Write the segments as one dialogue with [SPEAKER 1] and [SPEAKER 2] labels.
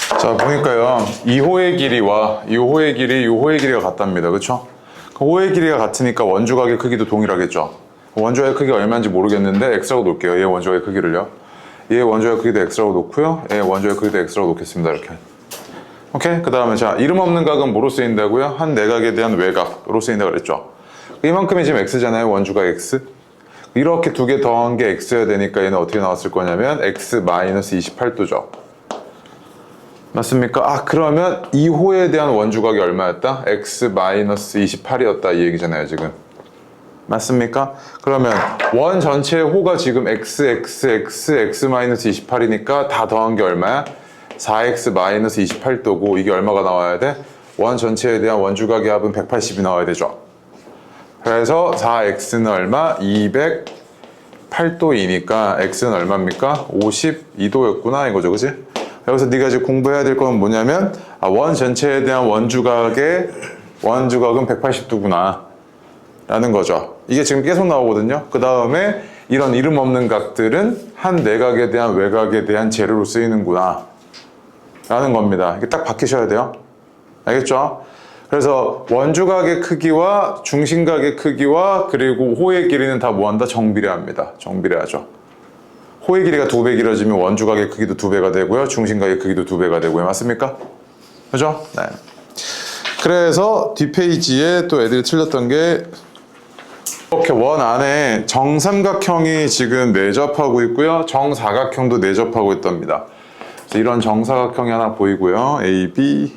[SPEAKER 1] 자, 보니까요, 이 호의 길이와 이 호의 길이, 이 호의 길이가 같답니다. 그쵸? 그 호의 길이가 같으니까 원주각의 크기도 동일하겠죠? 원주각의 크기가 얼마인지 모르겠는데 x라고 놓을게요. 얘 원주각의 크기를요. 얘 원주각의 크기도 x라고 놓고요. 얘 원주각의 크기도 x라고 놓겠습니다. 이렇게. 오케이? 그 다음에 자, 이름 없는 각은 뭐로 쓰인다고요? 한 내각에 대한 외각으로 쓰인다고 그랬죠? 이만큼이 지금 x잖아요. 원주각 x. 이렇게 두 개 더한 게 x여야 되니까 얘는 어떻게 나왔을 거냐면 x-28도죠. 맞습니까? 아, 그러면 이 호에 대한 원주각이 얼마였다? x-28이었다 이 얘기잖아요, 지금. 맞습니까? 그러면 원 전체의 호가 지금 x-28이니까 다 더한 게 얼마야? 4x-28도고 이게 얼마가 나와야 돼? 원 전체에 대한 원주각의 합은 180이 나와야 되죠. 그래서 4x는 얼마? 208도이니까 x는 얼마입니까? 52도였구나 이거죠, 그치? 여기서 네가 이제 공부해야 될 건 뭐냐면 원 전체에 대한 원주각은 180도구나 라는 거죠. 이게 지금 계속 나오거든요. 그 다음에 이런 이름 없는 각들은 한 내각에 대한 외각에 대한 재료로 쓰이는구나 라는 겁니다. 이게 딱 박히셔야 돼요. 알겠죠? 그래서 원주각의 크기와 중심각의 크기와 그리고 호의 길이는 다 뭐한다? 정비례합니다. 정비례하죠. 호의 길이가 2배 길어지면 원주각의 크기도 2배가 되고요. 중심각의 크기도 2배가 되고요. 맞습니까? 그죠? 네. 그래서 뒷페이지에 또 애들이 틀렸던 게 이렇게 원 안에 정삼각형이 지금 내접하고 있고요. 정사각형도 내접하고 있답니다. 그래서 이런 정사각형이 하나 보이고요. A, B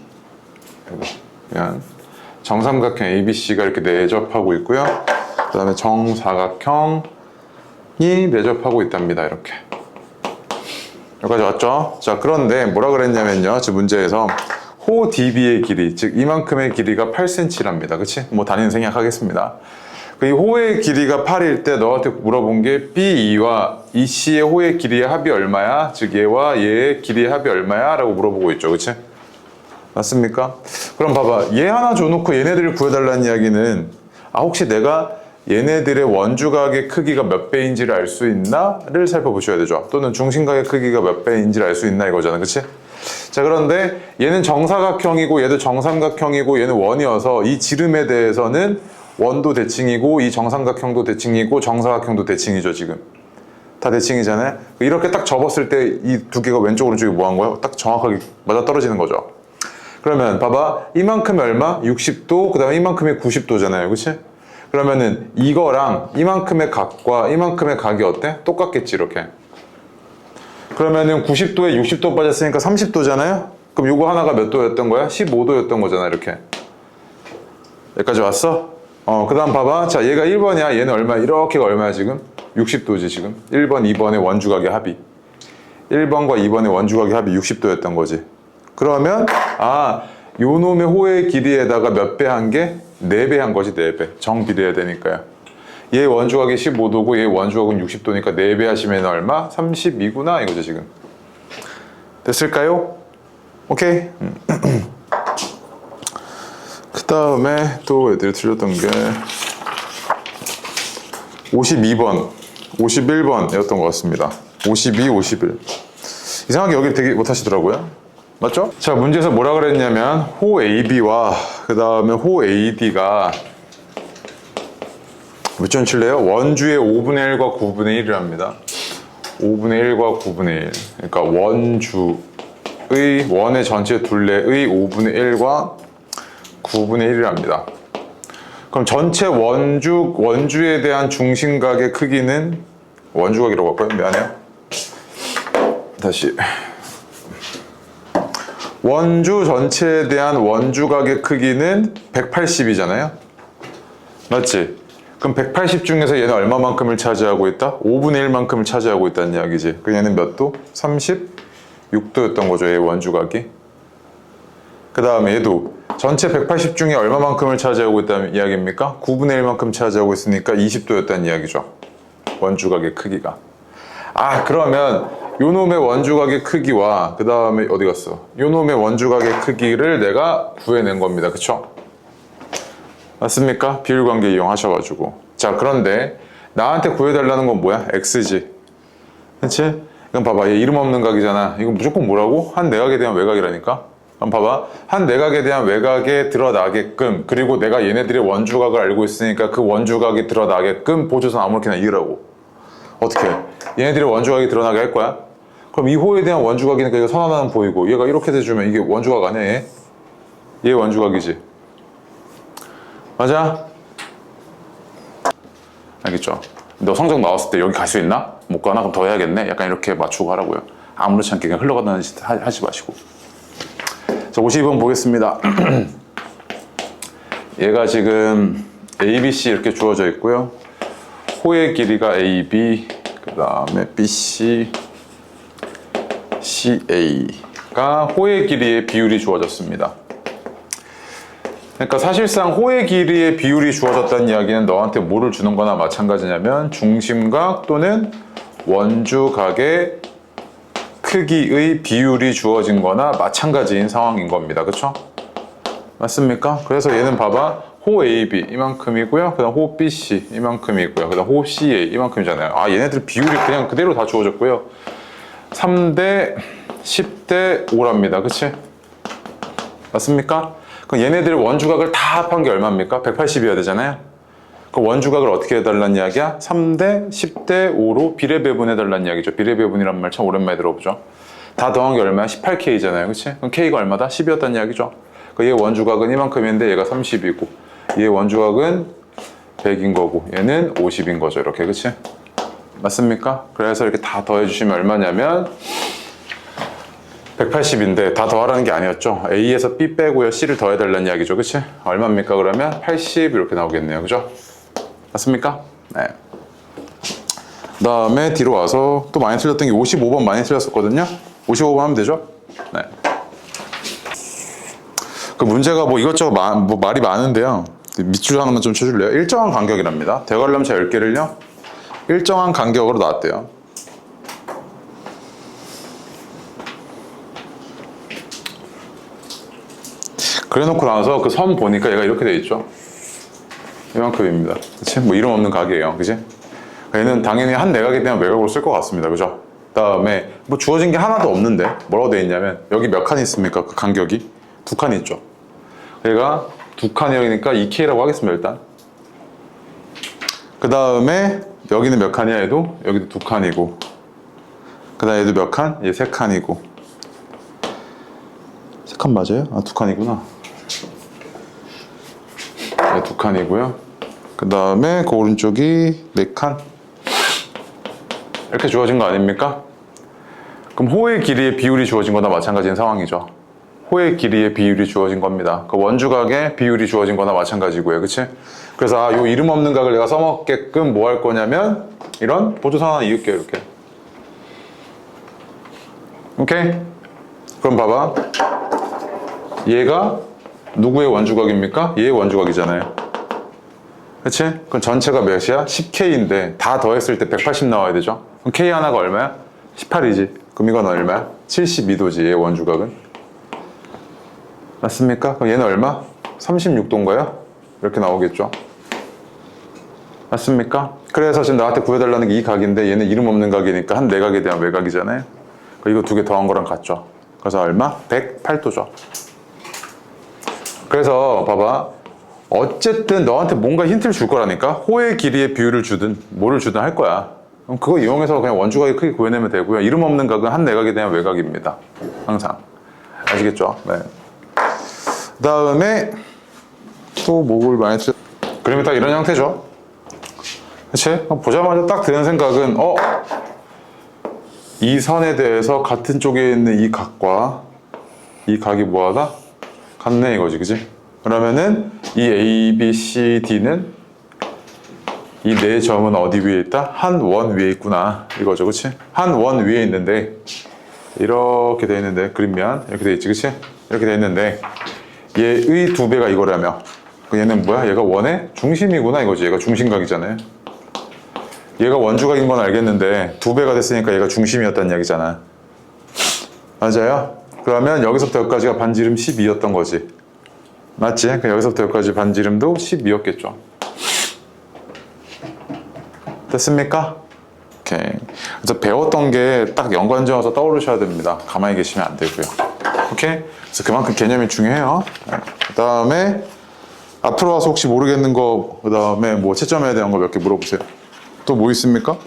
[SPEAKER 1] 정삼각형 ABC가 이렇게 내접하고 있고요. 그 다음에 정사각형이 내접하고 있답니다. 이렇게. 여기까지 왔죠? 자, 그런데 뭐라 그랬냐면요. 지금 문제에서 호 DB의 길이, 즉 이만큼의 길이가 8cm랍니다. 그치? 뭐 단위는 생략하겠습니다. 이 호의 길이가 8일 때 너한테 물어본 게 BE와 EC의 호의 길이의 합이 얼마야? 즉 얘와 얘의 길이의 합이 얼마야? 라고 물어보고 있죠. 그치? 맞습니까? 그럼 봐봐. 얘 하나 줘놓고 얘네들을 구해달라는 이야기는 혹시 내가 얘네들의 원주각의 크기가 몇 배인지를 알 수 있나?를 살펴보셔야 되죠. 또는 중심각의 크기가 몇 배인지를 알 수 있나 이거잖아. 그치? 자, 그런데 얘는 정사각형이고 얘도 정삼각형이고 얘는 원이어서 이 지름에 대해서는 원도 대칭이고 이 정삼각형도 대칭이고 정사각형도 대칭이죠. 지금 다 대칭이잖아요. 이렇게 딱 접었을 때 이 두 개가 왼쪽 오른쪽이 뭐 한 거예요? 딱 정확하게 맞아 떨어지는 거죠. 그러면 봐봐. 이만큼이 얼마? 60도. 그 다음에 이만큼이 90도잖아요. 그치? 그러면은 이거랑 이만큼의 각과 이만큼의 각이 어때? 똑같겠지 이렇게. 그러면은 90도에 60도 빠졌으니까 30도잖아요? 그럼 요거 하나가 몇 도였던 거야? 15도였던 거잖아 이렇게. 여기까지 왔어? 그 다음 봐봐. 자, 얘가 1번이야. 얘는 얼마? 이렇게가 얼마야 지금? 60도지 지금. 1번, 2번의 원주각의 합이. 1번과 2번의 원주각의 합이 60도였던 거지. 그러면 요 놈의 호의 길이에다가 몇 배 한 게? 4배 한 거지. 4배. 정비례해야 되니까요. 얘 원주각이 15도고 얘 원주각은 60도니까 4배 하시면 얼마? 32구나 이거죠 지금. 됐을까요? 오케이. 그 다음에 또 애들이 틀렸던 게 52번 51번이었던 것 같습니다. 52, 51. 이상하게 여기를 되게 못하시더라고요. 맞죠? 자, 문제에서 뭐라 그랬냐면 호 AB와 그 다음에 호 AD가 몇 점 칠래요? 원주의 5분의 1과 9분의 1을 합니다. 5분의 1과 9분의 1. 그러니까 원의 전체 둘레의 5분의 1과 9분의 1을 합니다. 그럼 전체 원주에 대한 중심각의 크기는 원주각이라고 할까요? 미안해요. 다시. 원주 전체에 대한 원주각의 크기는 180이잖아요. 맞지? 그럼 180 중에서 얘는 얼마만큼을 차지하고 있다? 5분의 1만큼을 차지하고 있다는 이야기지. 그 얘는 몇 도? 36도였던 거죠. 얘 원주각이. 그 다음에 얘도 전체 180 중에 얼마만큼을 차지하고 있다는 이야기입니까? 9분의 1만큼 차지하고 있으니까 20도였다는 이야기죠. 원주각의 크기가. 그러면 요 놈의 원주각의 크기와 그 다음에 어디 갔어? 요 놈의 원주각의 크기를 내가 구해낸 겁니다. 그쵸? 맞습니까? 비율관계 이용하셔가지고. 자, 그런데 나한테 구해달라는 건 뭐야? x지. 그치? 그럼 봐봐, 얘 이름 없는 각이잖아. 이건 무조건 뭐라고? 한 내각에 대한 외곽이라니까. 그럼 봐봐, 한 내각에 대한 외곽에 드러나게끔, 그리고 내가 얘네들의 원주각을 알고 있으니까 그 원주각이 드러나게끔 보조선 아무렇게나 이으라고. 어떻게? 얘네들의 원주각이 드러나게 할 거야? 그럼 이 호에 대한 원주각이니까 이거 선 하나는 보이고, 얘가 이렇게 돼주면 이게 원주각 아니야, 얘? 얘 원주각이지. 맞아? 알겠죠? 너 성적 나왔을 때 여기 갈 수 있나? 못 가나? 그럼 더 해야겠네? 약간 이렇게 맞추고 하라고요. 아무렇지 않게 그냥 흘러가는 짓 하지 마시고. 자, 52번 보겠습니다. 얘가 지금 A, B, C 이렇게 주어져 있고요. 호의 길이가 A, B, 그 다음에 B, C, C, A가 호의 길이의 비율이 주어졌습니다. 그러니까 사실상 호의 길이의 비율이 주어졌다는 이야기는 너한테 뭐를 주는 거나 마찬가지냐면 중심각 또는 원주각의 크기의 비율이 주어진 거나 마찬가지인 상황인 겁니다. 그쵸? 맞습니까? 그래서 얘는 봐봐. 호 AB 이만큼이고요. 그 다음 호 BC 이만큼이고요. 그 다음 호 CA 이만큼이잖아요. 아, 얘네들 비율이 그냥 그대로 다 주어졌고요. 3대 10대 5랍니다. 그치? 맞습니까? 그럼 얘네들 원주각을 다 합한 게 얼마입니까? 180이어야 되잖아요. 그 원주각을 어떻게 해달라는 이야기야? 3대 10대 5로 비례배분해달라는 이야기죠. 비례배분이란 말 참 오랜만에 들어보죠. 다 더한 게 얼마야? 18K잖아요. 그치? 그럼 K가 얼마다? 10이었다는 이야기죠. 얘 원주각은 이만큼인데 얘가 30이고 얘 원주각은 100인 거고 얘는 50인 거죠. 이렇게. 그치? 맞습니까? 그래서 이렇게 다 더해주시면 얼마냐면 180인데 다 더하라는 게 아니었죠. A에서 B 빼고요. C를 더해달라는 이야기죠. 그치? 얼마입니까? 그러면 80 이렇게 나오겠네요. 그죠? 맞습니까? 네. 그 다음에 뒤로 와서 또 많이 틀렸던 게 55번 많이 틀렸었거든요. 55번 하면 되죠? 네. 그 문제가 뭐 이것저것 말이 많은데요. 밑줄 하나만 좀 쳐줄래요? 일정한 간격이랍니다. 대괄람차 10개를요. 일정한 간격으로 나왔대요. 그래 놓고 나서 그 선 보니까 얘가 이렇게 돼 있죠. 이만큼입니다. 그치? 뭐 이름 없는 각이에요. 그치? 얘는 당연히 한 내각에 대한 외곽으로 쓸 것 같습니다. 그죠? 그 다음에 뭐 주어진 게 하나도 없는데 뭐라고 돼 있냐면 여기 몇 칸이 있습니까? 그 간격이? 2칸이 있죠. 얘가 2칸이니까 2K라고 하겠습니다. 일단. 그 다음에 여기는 몇 칸이야? 얘도? 여기도 2칸이고 그 다음에 얘도 몇 칸? 얘 3칸이고 3칸 맞아요? 아 2칸이구나. 네, 2칸이고요. 그 다음에 그 오른쪽이 4칸. 이렇게 주어진 거 아닙니까? 그럼 호의 길이의 비율이 주어진 거나 마찬가지인 상황이죠. 호의 길이의 비율이 주어진 겁니다. 그 원주각의 비율이 주어진 거나 마찬가지고요. 그치? 그래서 요 이름 없는 각을 내가 써먹게끔 뭐 할 거냐면 이런 보조선 하나 이을게요. 이렇게. 오케이? 그럼 봐봐. 얘가 누구의 원주각입니까? 얘의 원주각이잖아요. 그치? 그럼 전체가 몇이야? 10K인데 다 더했을 때 180 나와야 되죠? 그럼 K 하나가 얼마야? 18이지. 그럼 이건 얼마야? 72도지, 얘의 원주각은. 맞습니까? 그럼 얘는 얼마? 36도인가요? 이렇게 나오겠죠? 맞습니까? 그래서 지금 나한테 구해달라는 게 이 각인데 얘는 이름 없는 각이니까 한 내각에 대한 외곽이잖아요. 이거 두 개 더한 거랑 같죠? 그래서 얼마? 108도죠. 그래서 봐봐. 어쨌든 너한테 뭔가 힌트를 줄 거라니까? 호의 길이의 비율을 주든 뭐를 주든 할 거야. 그럼 그거 이용해서 그냥 원주각의 크기 구해내면 되고요. 이름 없는 각은 한 내각에 대한 외곽입니다. 항상. 아시겠죠? 네. 그 다음에 또 뭐를 많이 쓰 그림이 딱 이런 형태죠. 그치? 보자마자 딱 드는 생각은 이 선에 대해서 같은 쪽에 있는 이 각과 이 각이 뭐하다? 같네 이거지. 그치? 그러면은 이 A, B, C, D는 이 네 점은 어디 위에 있다? 한 원 위에 있구나 이거죠. 그치? 한 원 위에 있는데 이렇게 돼 있는데 그림면 이렇게 돼 있지. 그치? 이렇게 돼 있는데 얘의 2배가 이거라며 얘는 뭐야? 얘가 원의 중심이구나 이거지. 얘가 중심각이잖아요. 얘가 원주각인 건 알겠는데 2배가 됐으니까 얘가 중심이었다는 이야기잖아. 맞아요? 그러면 여기서부터 여기까지가 반지름 12였던 거지. 맞지? 그러니까 여기서부터 여기까지 반지름도 12였겠죠. 됐습니까? 오케이. 그래서 배웠던 게 딱 연관지어서 떠오르셔야 됩니다. 가만히 계시면 안 되고요. 오케이? 그래서 그만큼 개념이 중요해요. 그 다음에 앞으로 와서 혹시 모르겠는 거, 그 다음에 뭐 채점해야 되는 거 몇 개 물어보세요. 또 뭐 있습니까?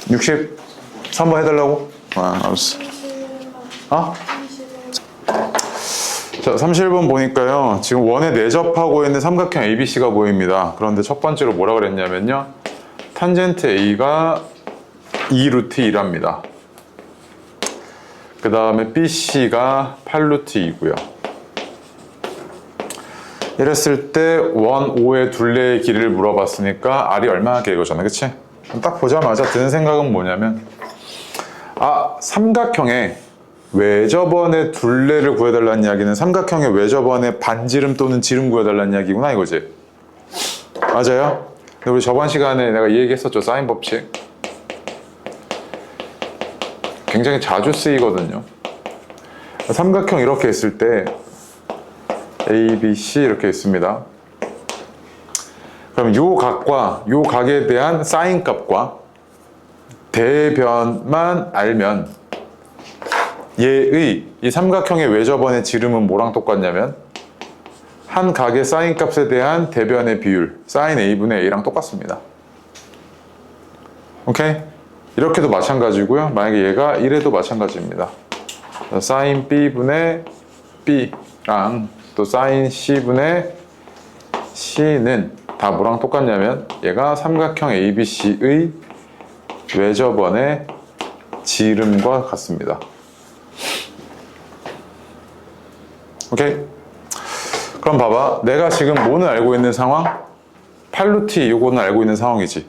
[SPEAKER 1] 63번 해달라고? 알았어. 자, 31번 보니까요. 지금 원에 내접하고 있는 삼각형 ABC가 보입니다. 그런데 첫 번째로 뭐라 그랬냐면요. 탄젠트 A가 2 루트 2랍니다. 그 다음에 BC가 8 루트 2고요. 이랬을 때 원 O의 둘레의 길이를 물어봤으니까 R이 얼마나 돼 이거잖아, 그치? 딱 보자마자 드는 생각은 뭐냐면 삼각형의 외접원의 둘레를 구해달라는 이야기는 삼각형의 외접원의 반지름 또는 지름 구해달라는 이야기구나 이거지. 맞아요? 근데 우리 저번 시간에 내가 이 얘기 했었죠. 사인 법칙. 굉장히 자주 쓰이거든요. 삼각형 이렇게 있을 때 A, B, C 이렇게 있습니다. 그럼 요 각과 요 각에 대한 사인 값과 대변만 알면 얘의 이 삼각형의 외접원의 지름은 뭐랑 똑같냐면 한 각의 사인 값에 대한 대변의 비율 사인 A분의 A랑 똑같습니다. 오케이? 이렇게도 마찬가지고요. 만약에 얘가 이래도 마찬가지입니다. 사인 B분의 B랑 또 사인 C분의 C는 다 뭐랑 똑같냐면 얘가 삼각형 ABC의 외접원의 지름과 같습니다. 오케이? 그럼 봐봐. 내가 지금 뭐는 알고 있는 상황? 8루트 2 요거는 알고 있는 상황이지.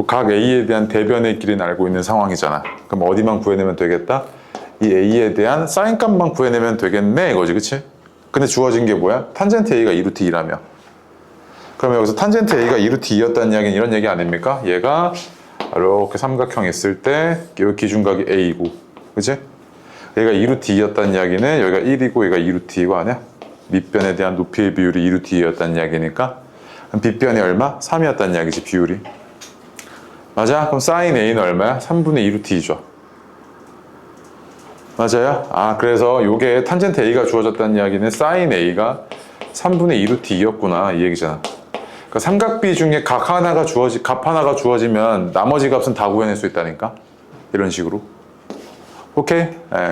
[SPEAKER 1] 각 A에 대한 대변의 길이는 알고 있는 상황이잖아. 그럼 어디만 구해내면 되겠다? 이 A에 대한 사인 값만 구해내면 되겠네 이거지, 그치? 근데 주어진 게 뭐야? 탄젠트 A가 2루트 2라며. 그러면 여기서 탄젠트 A가 2루트 2였다는 이야기는 이런 얘기 아닙니까? 얘가 이렇게 삼각형 있을 때 여기 기준각이 A이고, 그치? 얘가 2루트 2였다는 이야기는 여기가 1이고 얘가 2루트 2고 아니야? 밑변에 대한 높이의 비율이 2루트 2였다는 이야기니까 그럼 빗변이 얼마? 3이었다는 이야기지, 비율이. 맞아? 그럼 사인 A는 얼마야? 3분의 2루트 2죠. 맞아요? 그래서 요게 탄젠트 A가 주어졌다는 이야기는 사인 A가 3분의 2루트 2였구나 이 얘기잖아. 그러니까 삼각비 중에 값 하나가 주어지면 나머지 값은 다 구해낼 수 있다니까. 이런 식으로. 오케이?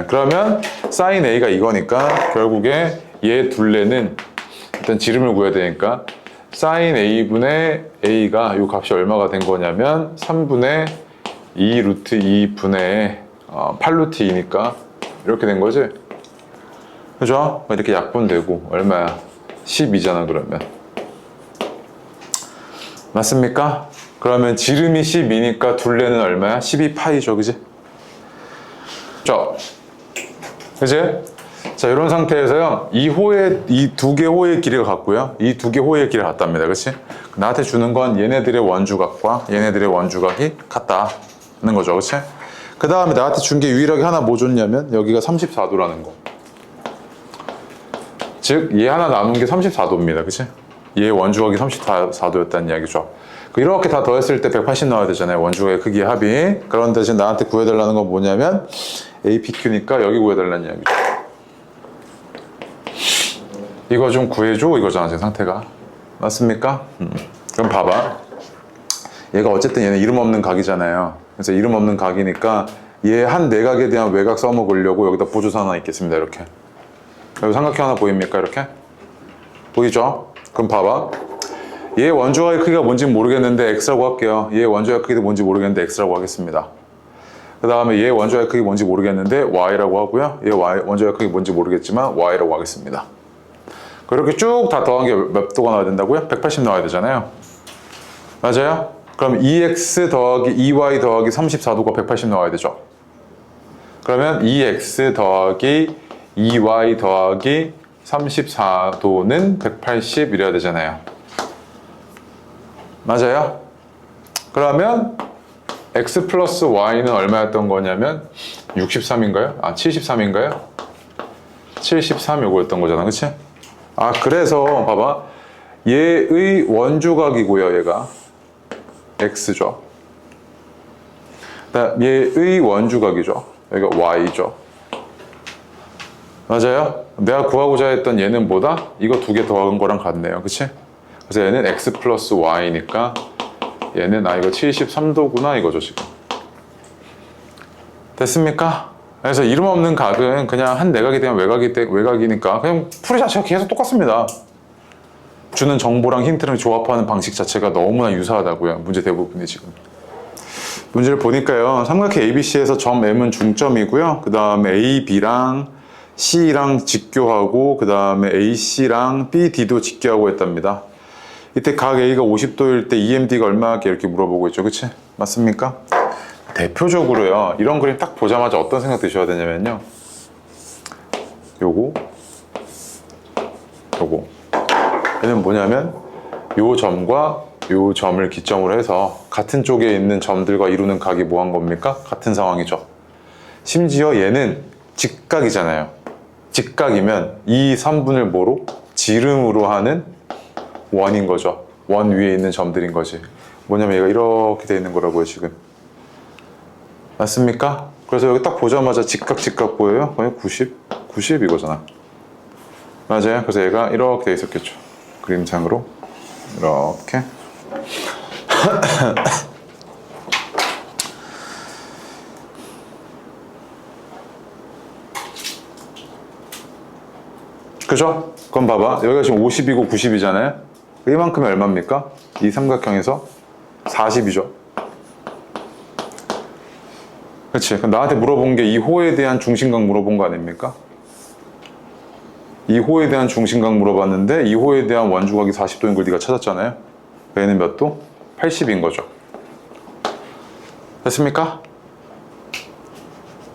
[SPEAKER 1] 그러면 사인 A가 이거니까 결국에 얘 둘레는 일단 지름을 구해야 되니까 사인 A분의 A가 이 값이 얼마가 된 거냐면 3분의 2 루트 2분의 8 루트 2니까 이렇게 된 거지? 그죠? 이렇게 약분되고 얼마야? 12잖아 그러면. 맞습니까? 그러면 지름이 12니까 둘레는 얼마야? 12파이죠, 그지? 그지? 자, 이런 상태에서요, 이 두 개 호의 길이가 같고요. 이 두 개 호의 길이가 같답니다. 그치? 나한테 주는 건 얘네들의 원주각과 얘네들의 원주각이 같다는 거죠. 그치? 그 다음에 나한테 준 게 유일하게 하나 뭐 줬냐면, 여기가 34도라는 거. 즉, 얘 하나 나눈 게 34도입니다. 그치? 얘 원주각이 34도였다는 이야기죠. 이렇게 다 더했을 때 180 나와야 되잖아요. 원주각의 크기의 합이. 그런 대신 나한테 구해달라는 건 뭐냐면, APQ니까 여기 구해달라는 이야기죠. 이거 좀 구해줘 이거잖아 지금 상태가. 맞습니까? 그럼 봐봐. 얘가 어쨌든 얘는 이름 없는 각이잖아요. 그래서 이름 없는 각이니까 얘 한 내각에 대한 외곽 써먹으려고 여기다 보조사 하나 있겠습니다. 이렇게. 여기 삼각형 하나 보입니까? 이렇게. 보이죠? 그럼 봐봐. 얘 원주각의 크기가 뭔지 모르겠는데 X라고 할게요. 얘 원주각의 크기도 뭔지 모르겠는데 X라고 하겠습니다. 그 다음에 얘 원주각의 크기 뭔지 모르겠는데 Y라고 하고요. 얘 원주각의 크기 뭔지 모르겠지만 Y라고 하겠습니다. 그렇게 쭉 다 더한 게 몇 도가 나와야 된다고요? 180 나와야 되잖아요. 맞아요? 그럼 2x 더하기 2y 더하기 34도가 180 나와야 되죠. 그러면 2x 더하기 2y 더하기 34도는 180 이래야 되잖아요. 맞아요? 그러면 x 플러스 y는 얼마였던 거냐면 63인가요? 73인가요? 73 요거였던 거잖아. 그치? 그래서 봐봐. 얘의 원주각이고요, 얘가. x죠. 그다음 얘의 원주각이죠. 여기가 y죠. 맞아요? 내가 구하고자 했던 얘는 뭐다? 이거 두 개 더한 거랑 같네요. 그치? 그래서 얘는 x 플러스 y니까 얘는 이거 73도구나 이거죠 지금. 됐습니까? 그래서 이름 없는 각은 그냥 한 내각이 되면 외곽이니까 그냥 풀이 자체가 계속 똑같습니다. 주는 정보랑 힌트랑 조합하는 방식 자체가 너무나 유사하다고요. 문제 대부분이 지금. 문제를 보니까요. 삼각형 ABC에서 점 M은 중점이고요. 그 다음에 A, B랑 C랑 직교하고 그 다음에 AC랑 BD도 직교하고 했답니다. 이때 각 A가 50도일 때 EMD가 얼마게 이렇게 물어보고 있죠. 그치? 맞습니까? 대표적으로요. 이런 그림 딱 보자마자 어떤 생각 드셔야 되냐면요. 요거 얘는 뭐냐면 요 점과 요 점을 기점으로 해서 같은 쪽에 있는 점들과 이루는 각이 뭐 한 겁니까? 같은 상황이죠. 심지어 얘는 직각이잖아요. 직각이면 이 선분을 뭐로? 지름으로 하는 원인 거죠. 원 위에 있는 점들인 거지. 뭐냐면 얘가 이렇게 돼 있는 거라고요 지금. 맞습니까? 그래서 여기 딱 보자마자 직각 보여요? 거의 90 이거잖아. 맞아요. 그래서 얘가 이렇게 돼 있었겠죠. 그림상으로 이렇게. 그죠? 그럼 봐봐. 여기가 지금 50이고 90이잖아요. 이만큼이 얼마입니까? 이 삼각형에서 40이죠. 그렇지. 그럼 나한테 물어본 게 이 호에 대한 중심각 물어본 거 아닙니까? 이 호에 대한 중심각 물어봤는데 이 호에 대한 원주각이 40도인 걸 네가 찾았잖아요. 얘는 몇 도? 80인 거죠. 됐습니까?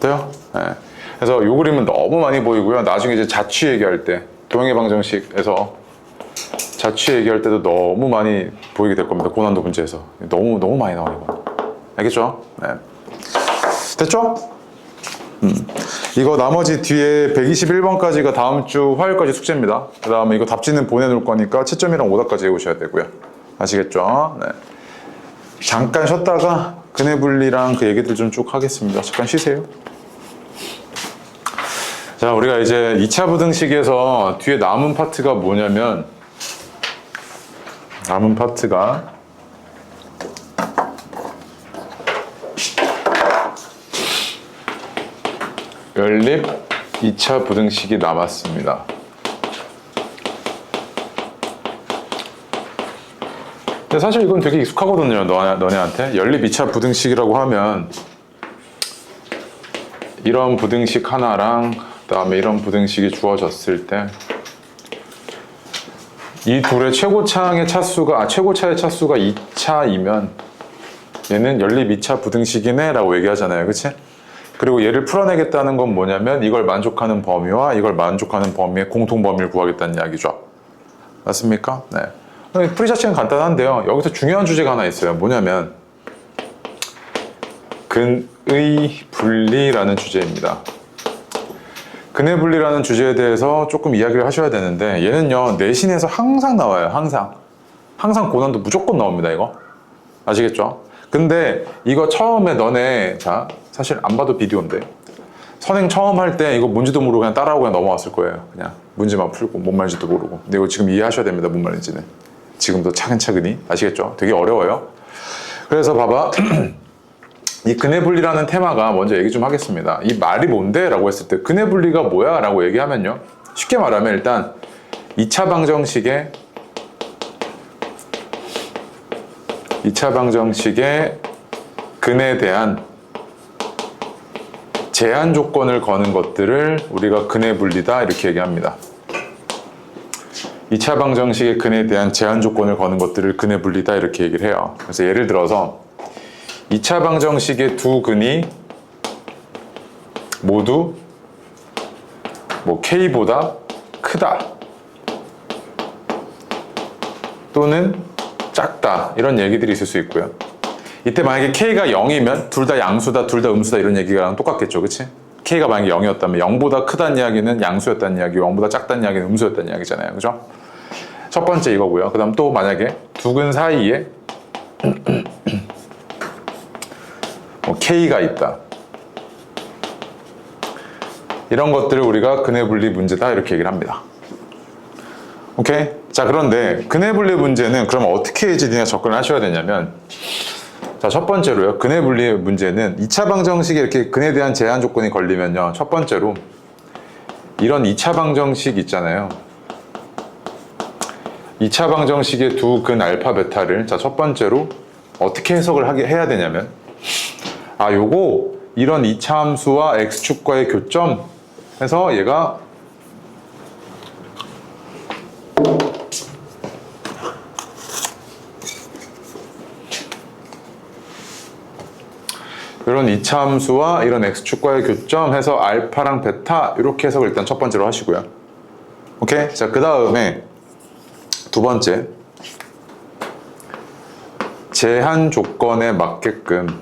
[SPEAKER 1] 돼요? 네. 그래서 이 그림은 너무 많이 보이고요. 나중에 이제 자취 얘기할 때 도형의 방정식에서 자취 얘기할 때도 너무 많이 보이게 될 겁니다. 고난도 문제에서 너무 많이 나와요. 이거. 알겠죠? 네. 됐죠? 이거 나머지 뒤에 121번까지가 다음 주 화요일까지 숙제입니다. 그 다음에 이거 답지는 보내놓을 거니까 채점이랑 오답까지 해오셔야 되고요. 아시겠죠? 네. 잠깐 쉬었다가 근해분리랑 그 얘기들 좀 쭉 하겠습니다. 잠깐 쉬세요. 자, 우리가 이제 2차 부등식에서 뒤에 남은 파트가 뭐냐면 남은 파트가 연립 2차 부등식이 남았습니다. 근데 사실 이건 되게 익숙하거든요. 너네한테. 연립 2차 부등식이라고 하면 이런 부등식 하나랑 그다음에 이런 부등식이 주어졌을 때 이 둘의 최고차의 차수가 2차이면 얘는 연립 2차 부등식이네 라고 얘기하잖아요. 그치? 그리고 얘를 풀어내겠다는 건 뭐냐면 이걸 만족하는 범위와 이걸 만족하는 범위의 공통범위를 구하겠다는 이야기죠. 맞습니까? 네. 풀이 자체는 간단한데요. 여기서 중요한 주제가 하나 있어요. 뭐냐면 근의 분리라는 주제입니다. 근의 분리라는 주제에 대해서 조금 이야기를 하셔야 되는데 얘는요 내신에서 항상 나와요. 항상 고난도 무조건 나옵니다. 이거 아시겠죠? 근데 이거 처음에 너네 자 사실 안 봐도 비디오인데 선행 처음 할 때 이거 뭔지도 모르고 그냥 따라하고 그냥 넘어왔을 거예요. 그냥 문제만 풀고 뭔 말인지도 모르고. 근데 이거 지금 이해하셔야 됩니다. 뭔 말인지는 지금도 차근차근히 아시겠죠? 되게 어려워요. 그래서 봐봐. 이 근해분리라는 테마가 먼저 얘기 좀 하겠습니다. 이 말이 뭔데? 라고 했을 때 근해분리가 뭐야? 라고 얘기하면요 쉽게 말하면 일단 2차 방정식의 근에 대한 제한 조건을 거는 것들을 우리가 근해분리다 이렇게 얘기합니다. 2차 방정식의 근에 대한 제한 조건을 거는 것들을 근해분리다 이렇게 얘기를 해요. 그래서 예를 들어서 2차 방정식의 두 근이 모두 뭐 K보다 크다 또는 작다 이런 얘기들이 있을 수 있고요. 이때 만약에 K가 0이면 둘 다 양수다 둘 다 음수다 이런 얘기랑 똑같겠죠. 그치? K가 만약에 0이었다면 0보다 크다는 이야기는 양수였다는 이야기 0보다 작다는 이야기는 음수였다는 이야기잖아요. 그죠? 첫 번째 이거고요. 그 다음 또 만약에 두 근 사이에 K가 있다. 이런 것들을 우리가 근해분리 문제다 이렇게 얘기를 합니다. 오케이? 자, 그런데 근해분리 문제는 그럼 어떻게 이제 니가 접근을 하셔야 되냐면, 자, 첫 번째로요. 근해분리 문제는 2차 방정식에 이렇게 근에 대한 제한 조건이 걸리면요. 첫 번째로 이런 2차 방정식 있잖아요. 2차 방정식의 두 근 알파 베타를, 자, 첫 번째로 어떻게 해석을 해야 되냐면, 아, 요거 이런 2차 함수와 x축과의 교점 해서 얘가 이런 2차 함수와 이런 x축과의 교점 해서 알파랑 베타 이렇게 해석을 일단 첫 번째로 하시고요. 오케이? 자, 그 다음에 두 번째, 제한 조건에 맞게끔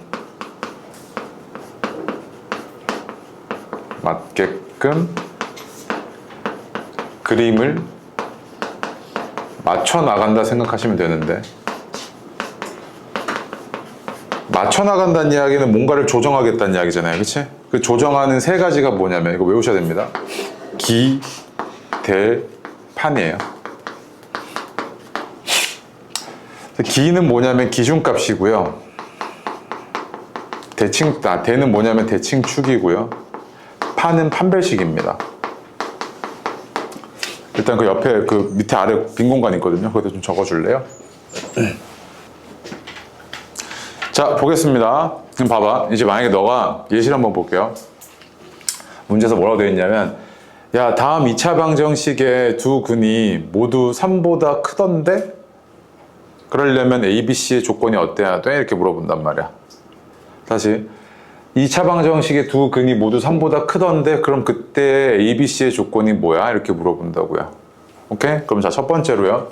[SPEAKER 1] 그림을 맞춰 나간다 생각하시면 되는데, 맞춰 나간다는 이야기는 뭔가를 조정하겠다는 이야기잖아요. 그치? 그 조정하는 세 가지가 뭐냐면, 이거 외우셔야 됩니다. 기, 대, 판이에요. 기는 뭐냐면 기준값이고요. 대는 뭐냐면 대칭축이고요. 판은 판별식입니다. 일단 그 옆에 그 밑에 아래 빈 공간 있거든요. 거기다 좀 적어줄래요? 자, 보겠습니다. 지금 봐봐. 이제 만약에 너가 예시를 한번 볼게요. 문제에서 뭐라고 되어 있냐면, 야, 다음 2차 방정식의 두 근이 모두 3보다 크던데? 그러려면 ABC의 조건이 어때야 돼? 이렇게 물어본단 말이야. 다시 2차 방정식의 두 근이 모두 3보다 크던데 그럼 그때 ABC의 조건이 뭐야? 이렇게 물어본다고요. 오케이? 그럼 자, 첫 번째로요.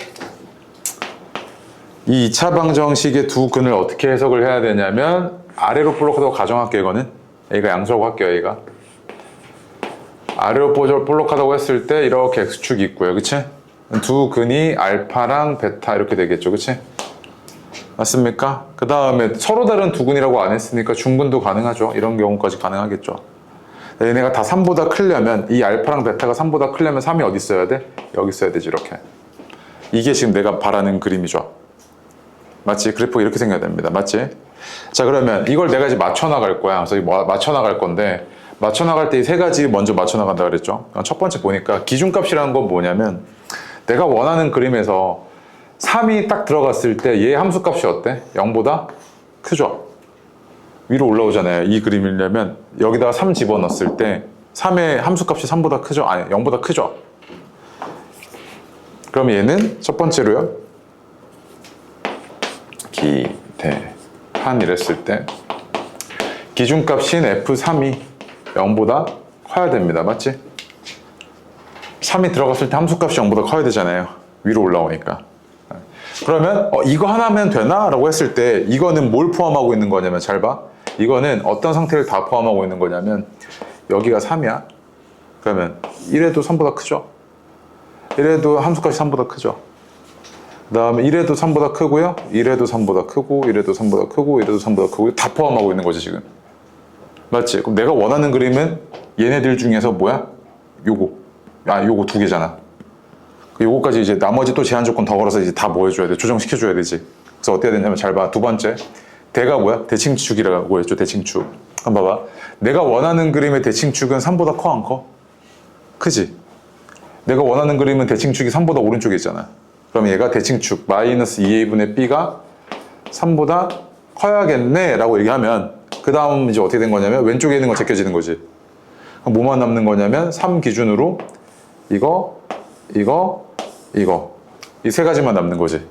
[SPEAKER 1] 이 2차 방정식의 두 근을 어떻게 해석을 해야 되냐면, 아래로 볼록하다고 가정할게요. 이거는 A가 양수라고 할게요. A가 아래로 볼록하다고 했을 때 이렇게 X축이 있고요. 그치? 두 근이 알파랑 베타 이렇게 되겠죠. 그치? 맞습니까? 그 다음에 서로 다른 두 근이라고 안 했으니까 중근도 가능하죠. 이런 경우까지 가능하겠죠. 얘네가 다 3보다 크려면, 이 알파랑 베타가 3보다 크려면 3이 어디 있어야 돼? 여기 있어야 되지. 이렇게. 이게 지금 내가 바라는 그림이죠. 맞지? 그래프가 이렇게 생겨야 됩니다. 맞지? 자, 그러면 이걸 내가 이제 맞춰 나갈 거야. 그래서 맞춰 나갈 건데, 맞춰 나갈 때 이 세 가지 먼저 맞춰 나간다 그랬죠. 첫 번째 보니까 기준값이라는 건 뭐냐면, 내가 원하는 그림에서 3이 딱 들어갔을 때 얘 함수값이 어때? 0보다 크죠? 위로 올라오잖아요. 이 그림이려면 여기다가 3 집어넣었을 때 3의 함수값이 3보다 크죠? 아니, 0보다 크죠? 그럼 얘는 첫 번째로요. 기, 대, 판 이랬을 때 기준값인 F3이 0보다 커야 됩니다. 맞지? 3이 들어갔을 때 함수값이 0보다 커야 되잖아요. 위로 올라오니까. 그러면 이거 하나면 되나? 라고 했을 때 이거는 뭘 포함하고 있는 거냐면, 잘 봐. 이거는 어떤 상태를 다 포함하고 있는 거냐면, 여기가 3이야. 그러면 1에도 3보다 크죠? 1에도 함수값이 3보다 크죠? 그 다음에 1에도 3보다 크고요. 1에도 3보다 크고, 1에도 3보다 크고, 1에도 3보다 크고, 다 포함하고 있는 거지 지금. 맞지? 그럼 내가 원하는 그림은 얘네들 중에서 뭐야? 요거 두 개잖아. 요거까지 이제 나머지 또 제한 조건 더 걸어서 이제 다 뭐 해줘야 돼? 조정시켜줘야 되지. 그래서 어떻게 되냐면, 잘 봐. 두 번째. 대가 뭐야? 대칭축이라고 했죠. 대칭축. 한번 봐봐. 내가 원하는 그림의 대칭축은 3보다 커, 안 커? 크지? 내가 원하는 그림은 대칭축이 3보다 오른쪽에 있잖아. 그럼 얘가 대칭축 마이너스 2a분의 b가 3보다 커야겠네 라고 얘기하면, 그 다음 이제 어떻게 된 거냐면, 왼쪽에 있는 거 제껴지는 거지. 그럼 뭐만 남는 거냐면 3 기준으로 이거 이 세 가지만 남는 거지.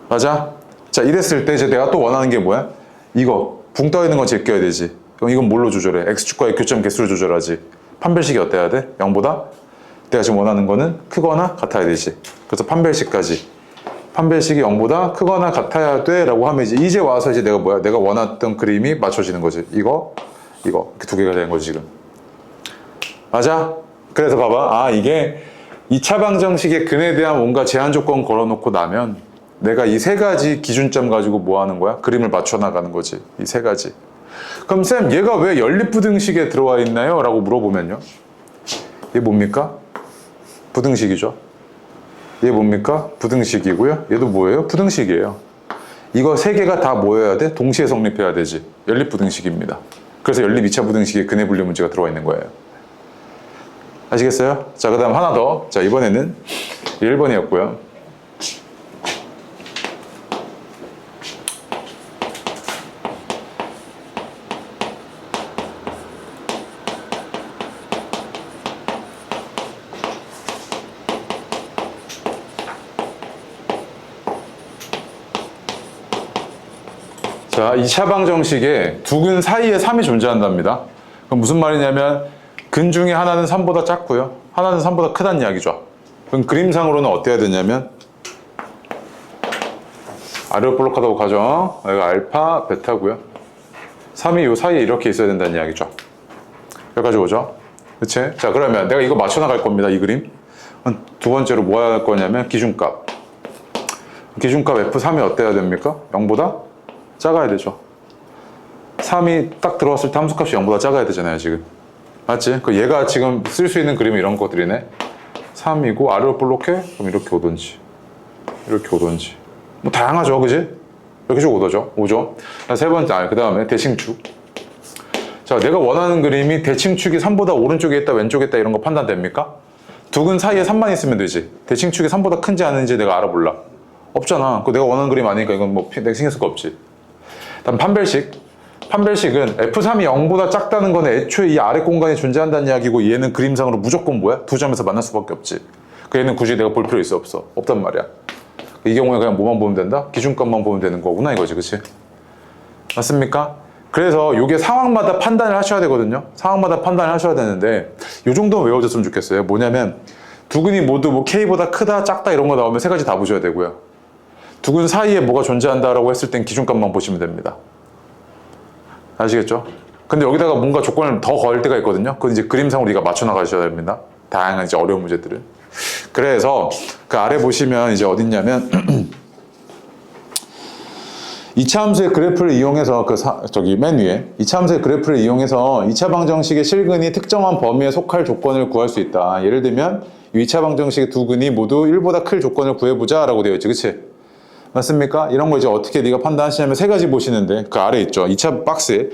[SPEAKER 1] 맞아? 자, 이랬을 때 이제 내가 또 원하는 게 뭐야? 이거 붕 떠 있는 건 제껴야 되지. 그럼 이건 뭘로 조절해? x축과의 교점 개수로 조절하지. 판별식이 어때야 돼? 0보다 내가 지금 원하는 거는 크거나 같아야 되지. 그래서 판별식까지, 판별식이 0보다 크거나 같아야 돼 라고 하면 이제 와서 이제 내가 뭐야? 내가 원했던 그림이 맞춰지는 거지. 이거 이렇게 두 개가 되는 거지 지금. 맞아? 그래서 봐봐. 이게 2차 방정식의 근에 대한 뭔가 제한 조건 걸어놓고 나면 내가 이 세 가지 기준점 가지고 뭐 하는 거야? 그림을 맞춰 나가는 거지. 이 세 가지. 그럼 쌤, 얘가 왜 연립부등식에 들어와 있나요? 라고 물어보면요. 얘 뭡니까? 부등식이죠. 얘 뭡니까? 부등식이고요. 얘도 뭐예요? 부등식이에요. 이거 세 개가 다 뭐여야 돼? 동시에 성립해야 되지. 연립부등식입니다. 그래서 연립 2차 부등식에 근해 분류 문제가 들어와 있는 거예요. 아시겠어요? 자, 그 다음 하나 더. 자, 이번에는 1번이었고요. 자, 2차 방정식에 두 근 사이에 3이 존재한답니다. 그럼 무슨 말이냐면 근 중에 하나는 3보다 작고요. 하나는 3보다 크다는 이야기죠. 그럼 그림상으로는 어때야 되냐면 아래로 볼록하다고 가정. 여기가 알파, 베타고요. 3이 요 사이에 이렇게 있어야 된다는 이야기죠. 여기까지 오죠. 그치? 자, 그러면 내가 이거 맞춰 나갈 겁니다. 이 그림. 두 번째로 뭐 할 거냐면 기준값. 기준값 F3이 어때야 됩니까? 0보다 작아야 되죠. 3이 딱 들어왔을 때 함수값이 0보다 작아야 되잖아요, 지금. 맞지? 그 얘가 지금 쓸 수 있는 그림이 이런 것들이네. 3이고 아래로 볼록해? 그럼 이렇게 오던지 이렇게 오던지 뭐 다양하죠, 그지? 이렇게 쭉 오죠. 세 번째, 그 다음에 대칭축. 자, 내가 원하는 그림이 대칭축이 3보다 오른쪽에 있다 왼쪽에 있다 이런 거 판단됩니까? 두 근 사이에 3만 있으면 되지. 대칭축이 3보다 큰지 아닌지 내가 알아볼라. 없잖아. 그 내가 원하는 그림 아니니까 이건 뭐 내가 신경 쓸 거 없지. 다음 판별식. 판별식은 F3이 0보다 작다는 거는 애초에 이 아래 공간이 존재한다는 이야기고 얘는 그림상으로 무조건 뭐야? 두 점에서 만날 수밖에 없지. 그 얘는 굳이 내가 볼 필요 있어 없어? 없단 말이야. 이 경우에 그냥 뭐만 보면 된다? 기준값만 보면 되는 거구나 이거지, 그치? 맞습니까? 그래서 이게 상황마다 판단을 하셔야 되거든요. 상황마다 판단을 하셔야 되는데 이 정도는 외워줬으면 좋겠어요. 뭐냐면 두 근이 모두 뭐 K보다 크다, 작다 이런 거 나오면 세 가지 다 보셔야 되고요. 두 근 사이에 뭐가 존재한다라고 했을 땐 기준값만 보시면 됩니다. 아시겠죠? 근데 여기다가 뭔가 조건을 더 걸 때가 있거든요. 그건 이제 그림상으로 우리가 맞춰 나가셔야 됩니다. 다양한 이제 어려운 문제들은. 그래서 그 아래 보시면 이제 어딨냐면 2차 함수의 그래프를 이용해서 저기 맨 위에 2차 함수의 그래프를 이용해서 2차 방정식의 실근이 특정한 범위에 속할 조건을 구할 수 있다. 예를 들면 2차 방정식의 두 근이 모두 1보다 클 조건을 구해보자 라고 되어 있지, 그치? 맞습니까? 이런 거 이제 어떻게 네가 판단하시냐면 세 가지 보시는데 그 아래 있죠. 2차 박스에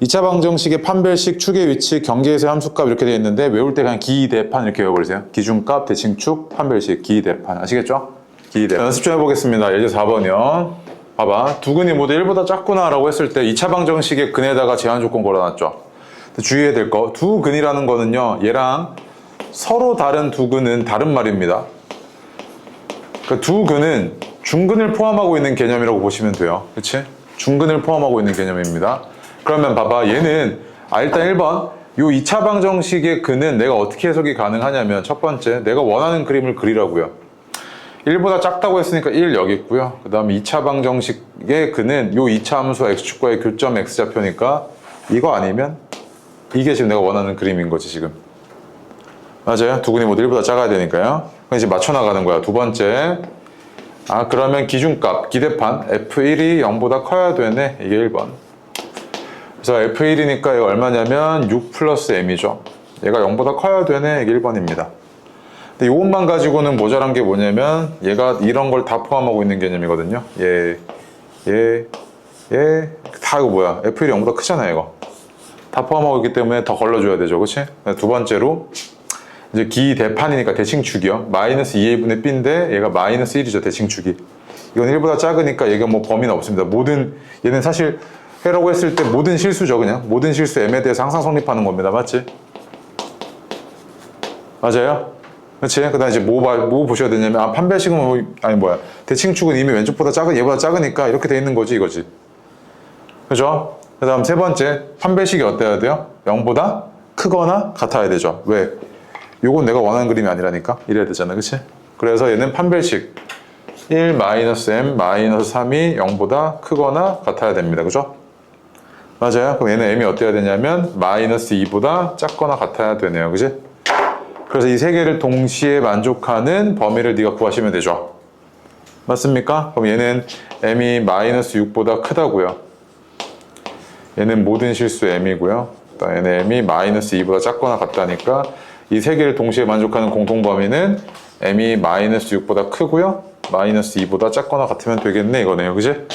[SPEAKER 1] 2차 방정식의 판별식, 축의 위치, 경계에서의 함수값 이렇게 되어 있는데 외울 때 그냥 기대판 이렇게 외워버리세요. 기준값, 대칭축, 판별식, 기대판. 아시겠죠? 기대판. 연습 좀 해보겠습니다. 예제 4번이요. 봐봐. 두 근이 모두 1보다 작구나 라고 했을 때 2차 방정식의 근에다가 제한 조건 걸어놨죠. 주의해야 될 거. 두 근이라는 거는요. 얘랑 서로 다른 두 근은 다른 말입니다. 그러니까 두 근은 중근을 포함하고 있는 개념이라고 보시면 돼요. 그치? 중근을 포함하고 있는 개념입니다. 그러면 봐봐. 얘는 일단 1번 요 2차 방정식의 근은 내가 어떻게 해석이 가능하냐면 첫 번째 내가 원하는 그림을 그리라고요. 1보다 작다고 했으니까 1 여기 있고요. 그 다음에 2차 방정식의 근은 요 2차 함수와 x축과의 교점 x좌표니까 이거 아니면 이게 지금 내가 원하는 그림인 거지 지금. 맞아요? 두 근이 모두 1보다 작아야 되니까요. 그럼 이제 맞춰 나가는 거야. 두 번째. 그러면 기준값, 기대판 F1이 0보다 커야 되네. 이게 1번. 그래서 F1이니까 이거 얼마냐면 6 플러스 M이죠. 얘가 0보다 커야 되네. 이게 1번입니다. 근데 이것만 가지고는 모자란 게 뭐냐면 얘가 이런 걸 다 포함하고 있는 개념이거든요. 다 이거 뭐야. F1이 0보다 크잖아 이거. 다 포함하고 있기 때문에 더 걸러줘야 되죠. 그치? 두 번째로 이제 기대판이니까 대칭축이요. 마이너스 2a분의 b인데 얘가 마이너스 1이죠. 대칭축이. 이건 1보다 작으니까 얘가 뭐 범위는 없습니다. 얘는 사실 해라고 했을 때 모든 실수죠. 그냥 모든 실수 m에 대해서 항상 성립하는 겁니다. 맞지? 맞아요? 그렇지? 그 다음에 이제 뭐 보셔야 되냐면 판별식은 대칭축은 이미 왼쪽보다 얘보다 작으니까 이렇게 돼 있는 거지 이거지. 그죠? 그 다음 세 번째 판별식이 어때야 돼요? 0보다 크거나 같아야 되죠. 왜? 요건 내가 원하는 그림이 아니라니까 이래야 되잖아. 그치? 그래서 얘는 판별식 1-m 3이 0보다 크거나 같아야 됩니다. 그죠? 맞아요? 그럼 얘는 m이 어때야 되냐면 마이너스 2보다 작거나 같아야 되네요. 그치? 그래서 이 세 개를 동시에 만족하는 범위를 네가 구하시면 되죠. 맞습니까? 그럼 얘는 m이 마이너스 6보다 크다고요. 얘는 모든 실수 m이고요. 얘는 m이 마이너스 2보다 작거나 같다니까 이 세 개를 동시에 만족하는 공통범위는 m이 마이너스 6보다 크고요. 마이너스 2보다 작거나 같으면 되겠네 이거네요. 그지?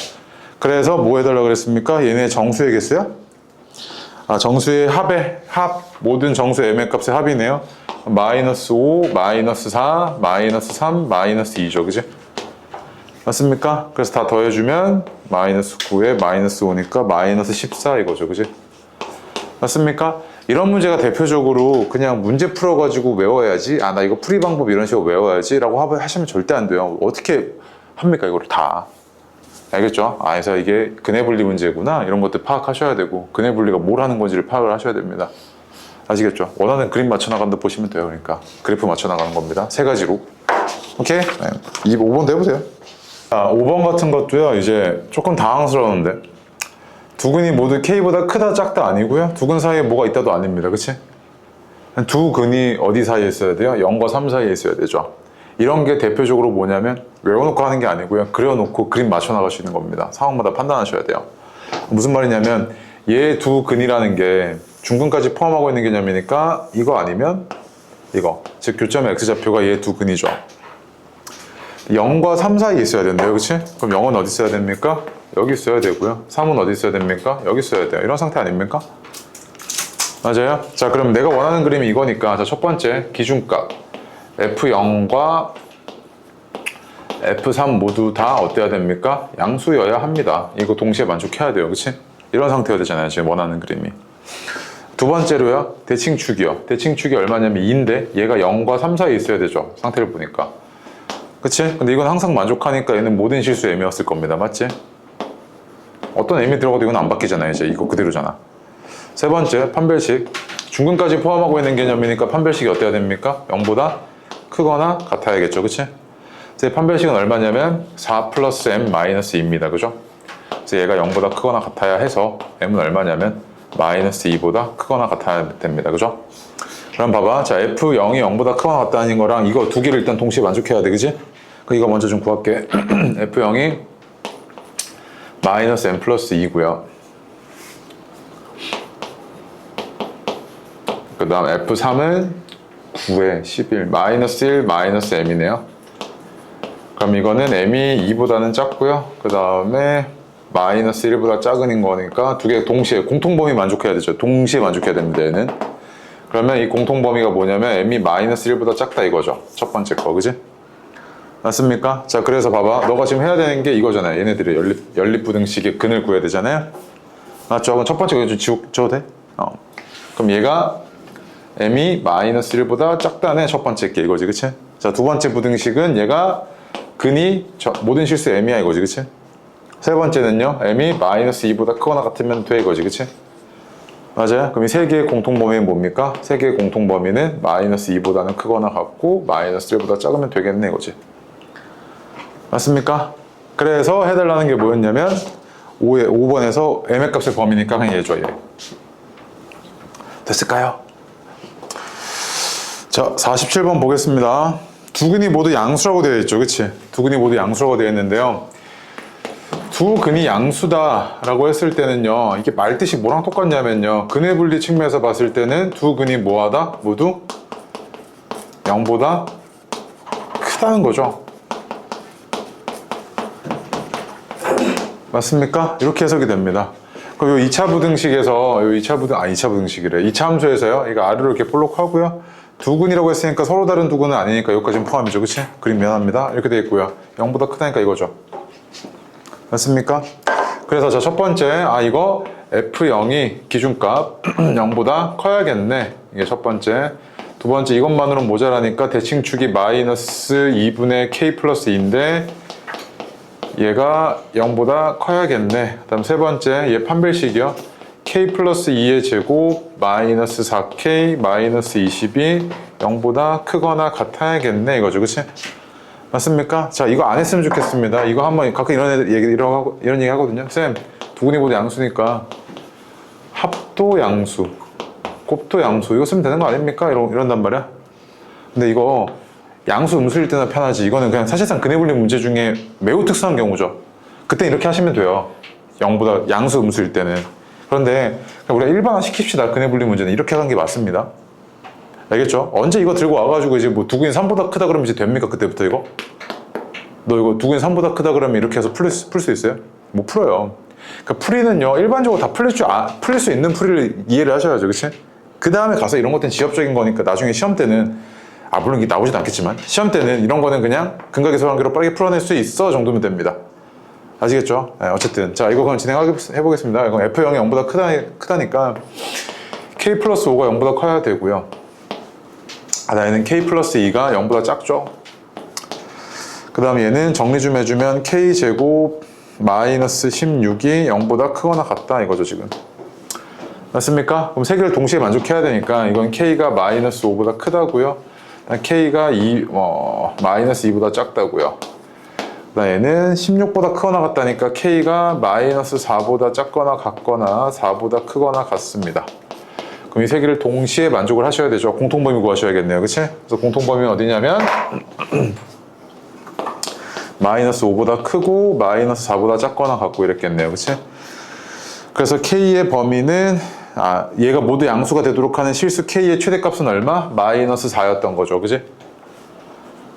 [SPEAKER 1] 그래서 뭐 해달라고 그랬습니까? 얘네 정수의 개수요? 정수의 합 모든 정수 m의 값의 합이네요. 마이너스 5, 마이너스 4, 마이너스 3, 마이너스 2죠. 그지? 맞습니까? 그래서 다 더해주면 마이너스 9에 마이너스 5니까 마이너스 14 이거죠. 그지? 맞습니까? 이런 문제가 대표적으로 그냥 문제 풀어가지고 외워야지. 나 이거 풀이 방법 이런 식으로 외워야지 라고 하시면 절대 안 돼요. 어떻게 합니까? 이거를 다. 알겠죠? 그래서 이게 근해분리 문제구나. 이런 것들 파악하셔야 되고 근해분리가 뭘 하는 건지를 파악을 하셔야 됩니다. 아시겠죠? 원하는 그림 맞춰나간다 보시면 돼요. 그러니까 그래프 맞춰나가는 겁니다. 세 가지로. 오케이? 네. 5번도 해보세요. 5번 같은 것도요. 이제 조금 당황스러운데 두 근이 모두 K보다 크다 작다 아니고요. 두 근 사이에 뭐가 있다도 아닙니다. 그치? 두 근이 어디 사이에 있어야 돼요? 0과 3 사이에 있어야 되죠. 이런 게 대표적으로 뭐냐면 외워놓고 하는 게 아니고요. 그려놓고 그림 맞춰 나갈 수 있는 겁니다. 상황마다 판단하셔야 돼요. 무슨 말이냐면 얘 두 근이라는 게 중근까지 포함하고 있는 개념이니까 이거 아니면 이거. 즉 교점의 X좌표가 얘 두 근이죠. 0과 3 사이에 있어야 된대요. 그치? 그럼 0은 어디 있어야 됩니까? 여기 있어야 되고요. 3은 어디 있어야 됩니까? 여기 있어야 돼요. 이런 상태 아닙니까? 맞아요? 자, 그럼 내가 원하는 그림이 이거니까 자, 첫 번째 기준값 F0과 F3 모두 다 어때야 됩니까? 양수여야 합니다. 이거 동시에 만족해야 돼요. 그치? 이런 상태가 되잖아요. 지금 원하는 그림이. 두 번째로요. 대칭축이요. 대칭축이 얼마냐면 2인데 얘가 0과 3 사이에 있어야 되죠. 상태를 보니까. 그치? 근데 이건 항상 만족하니까 얘는 모든 실수 m이었을 겁니다. 맞지? 어떤 m이 들어가도 이건 안 바뀌잖아요. 이제 이거 그대로잖아. 세 번째, 판별식. 중근까지 포함하고 있는 개념이니까 판별식이 어때야 됩니까? 0보다 크거나 같아야겠죠. 그치? 제 판별식은 얼마냐면 4 플러스 m 마이너스 2입니다. 그죠? 그래서 얘가 0보다 크거나 같아야 해서 m은 얼마냐면 마이너스 2보다 크거나 같아야 됩니다. 그죠? 그럼 봐봐. 자, F0이 0보다 크거나 같다는 거랑 이거 두 개를 일단 동시에 만족해야 돼. 그지? 이거 먼저 좀 구할게. F0이 마이너스 m 플러스 2고요. 그 다음 F3은 9에 11, 마이너스 1, 마이너스 m이네요. 그럼 이거는 m이 2보다는 작고요. 그 다음에 마이너스 1보다 작은 거니까 두 개 동시에 공통범위 만족해야 되죠. 동시에 만족해야 됩니다. 얘는. 그러면 이 공통범위가 뭐냐면 m이 마이너스 1보다 작다 이거죠. 첫 번째 거. 그지? 맞습니까? 자, 그래서 봐봐. 너가 지금 해야 되는 게 이거잖아요. 얘네들의 연립부등식의 근을 구해야 되잖아요. 맞죠? 그럼 첫 번째 거 좀 지워도 돼? 그럼 얘가 m이 마이너스 1보다 작다네. 첫 번째 게 이거지. 그치? 자, 두 번째 부등식은 얘가 근이 모든 실수 m이야 이거지. 그치? 세 번째는요. m이 마이너스 2보다 크거나 같으면 돼 이거지. 그치? 맞아요? 그럼 이 세 개의 공통범위는 뭡니까? 세 개의 공통범위는 마이너스 2보다는 크거나 같고 마이너스 1보다 작으면 되겠네 이거지. 맞습니까? 그래서 해달라는 게 뭐였냐면 5번에서 m의 값의 범위니까 그냥 얘죠. 얘. 됐을까요? 자, 47번 보겠습니다. 두 근이 모두 양수라고 되어 있죠. 그치? 두 근이 모두 양수라고 되어 있는데요. 두 근이 양수다라고 했을 때는요. 이게 말뜻이 뭐랑 똑같냐면요. 근해 분리 측면에서 봤을 때는 두 근이 뭐하다? 모두 0보다 크다는 거죠. 맞습니까? 이렇게 해석이 됩니다. 그리고 2차 부등식에서 2차 부등식이래. 2차 함수에서요. 이거 R로 이렇게 볼록하고요. 두 근이라고 했으니까 서로 다른 두 근은 아니니까 여기까지는 포함이죠. 그치? 그림 미안합니다. 이렇게 돼 있고요. 0보다 크다니까 이거죠. 맞습니까? 그래서 자, 첫 번째, 이거 F0이 기준값 0보다 커야겠네. 이게 첫 번째. 두 번째, 이것만으로는 모자라니까 대칭축이 마이너스 2분의 K 플러스 2인데 얘가 0보다 커야겠네. 그 다음 세 번째, 얘 판별식이요. K 플러스 2의 제곱 마이너스 4K 마이너스 20이 0보다 크거나 같아야겠네. 이거죠. 그치? 맞습니까? 자, 이거 안 했으면 좋겠습니다. 이거 한번 가끔 이런 얘기 하거든요. 쌤, 두 근이 모두 양수니까 합도 양수, 곱도 양수 이거 쓰면 되는 거 아닙니까? 이런단 말이야. 근데 이거 양수 음수일 때나 편하지. 이거는 그냥 사실상 근해분리 문제 중에 매우 특수한 경우죠. 그때 이렇게 하시면 돼요. 0보다 양수 음수일 때는. 그런데 우리가 일반화 시킵시다. 근해 분리 문제는 이렇게 하는 게 맞습니다. 알겠죠? 언제 이거 들고 와가지고 이제 뭐 두근이 3보다 크다 그러면 이제 됩니까? 그때부터 이거? 너 이거 두근이 3보다 크다 그러면 이렇게 해서 풀 수 있어요? 못 풀어요. 그러니까 풀이는요, 일반적으로 다 풀릴 수 있는 풀이를 이해를 하셔야죠. 그치? 그 다음에 가서 이런 것들은 지엽적인 거니까 나중에 시험 때는, 물론 이게 나오진 않겠지만, 시험 때는 이런 거는 그냥 근각계수 관계로 빠르게 풀어낼 수 있어 정도면 됩니다. 아시겠죠? 네, 어쨌든. 자, 이거 그럼 진행해보겠습니다. 이건 F0이 0보다 크다니까 K 플러스 5가 0보다 커야 되고요. 얘는 K 플러스 2가 0보다 작죠? 그 다음에 얘는 정리 좀 해주면 K제곱 마이너스 16이 0보다 크거나 같다 이거죠, 지금. 맞습니까? 그럼 세 개를 동시에 만족해야 되니까 이건 K가 마이너스 5보다 크다고요. K가 마이너스 2보다 작다고요. 얘는 16보다 크거나 같다니까 K가 마이너스 4보다 작거나 같거나 4보다 크거나 같습니다. 그럼 이 세 개를 동시에 만족을 하셔야 되죠. 공통범위 구하셔야겠네요. 그치? 그래서 공통범위는 어디냐면 마이너스 5보다 크고 마이너스 4보다 작거나 같고 이랬겠네요. 그치? 그래서 K의 범위는 얘가 모두 양수가 되도록 하는 실수 K의 최대값은 얼마? 마이너스 4였던 거죠. 그치?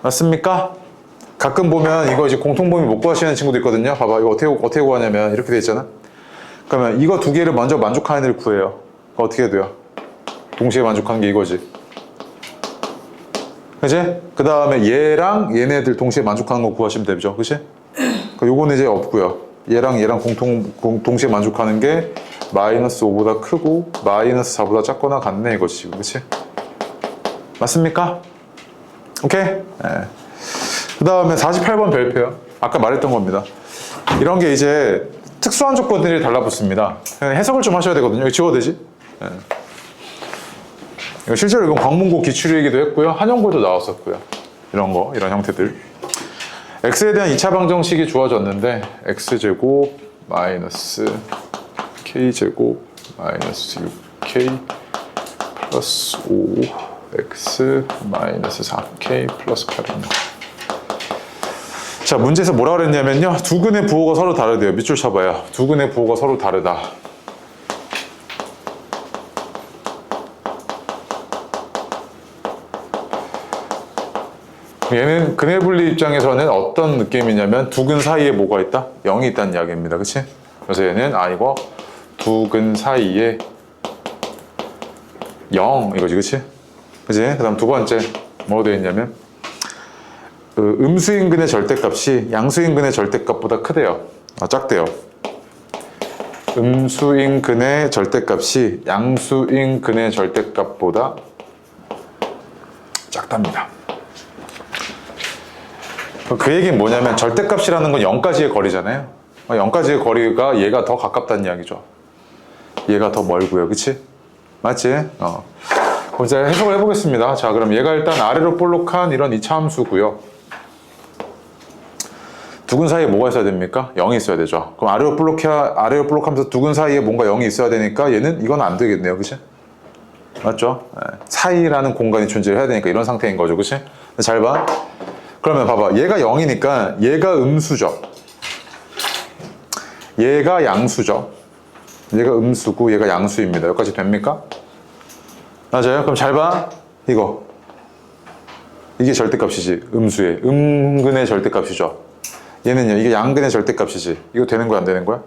[SPEAKER 1] 맞습니까? 가끔 보면 이거 이제 공통범위 못 구하시는 친구도 있거든요. 봐봐, 이거 어떻게 구하냐면 이렇게 돼 있잖아. 그러면 이거 두 개를 먼저 만족하는 애를 구해요. 어떻게 돼요? 동시에 만족하는 게 이거지. 그치? 그 다음에 얘랑 얘네들 동시에 만족하는 거 구하시면 되죠. 그치? 요거는 이제 없고요. 얘랑 동시에 만족하는 게 마이너스 5보다 크고 마이너스 4보다 작거나 같네 이거지 지금. 그치? 맞습니까? 오케이? 네. 그 다음에 48번 별표요. 아까 말했던 겁니다. 이런 게 이제 특수한 조건들이 달라붙습니다. 해석을 좀 하셔야 되거든요. 이거 지워도 되지? 네. 실제로 이건 광문고 기출이기도 했고요. 한영고에도 나왔었고요. 이런 형태들. x에 대한 2차 방정식이 주어졌는데 x제곱 마이너스 k제곱 마이너스 6k 플러스 5x 마이너스 4k 플러스 8입니다. 자, 문제에서 뭐라 그랬냐면요. 두 근의 부호가 서로 다르대요. 밑줄 쳐봐요. 두 근의 부호가 서로 다르다. 얘는 근해 분리 입장에서는 어떤 느낌이냐면 두 근 사이에 뭐가 있다? 0이 있다는 이야기입니다. 그치? 그래서 얘는 이거 두 근 사이에 0 이거지. 그치? 그치? 그 다음 두 번째 뭐로 되어 있냐면 음수인근의 절대값이 양수인근의 절대값보다 크대요. 작대요. 음수인근의 절대값이 양수인근의 절대값보다 작답니다. 그 얘기는 뭐냐면 절대값이라는 건 0까지의 거리잖아요. 0까지의 거리가 얘가 더 가깝다는 이야기죠. 얘가 더 멀고요. 그치? 맞지? 그럼 제가 해석을 해보겠습니다. 자, 그럼 얘가 일단 아래로 볼록한 이런 2차 함수고요. 두 근 사이에 뭐가 있어야 됩니까? 0이 있어야 되죠. 그럼 아래로 볼록하면서 두 근 사이에 뭔가 0이 있어야 되니까 얘는 이건 안 되겠네요. 그치? 맞죠? 사이라는 공간이 존재해야 되니까 이런 상태인 거죠. 그치? 잘 봐. 그러면 봐봐. 얘가 0이니까 얘가 음수죠. 얘가 양수죠. 얘가 음수고 얘가 양수입니다. 여기까지 됩니까? 맞아요? 그럼 잘 봐. 이게 절대값이지. 음수의. 음근의 절대값이죠. 얘는요. 이게 양근의 절대값이지. 이거 되는 거야 안 되는 거야?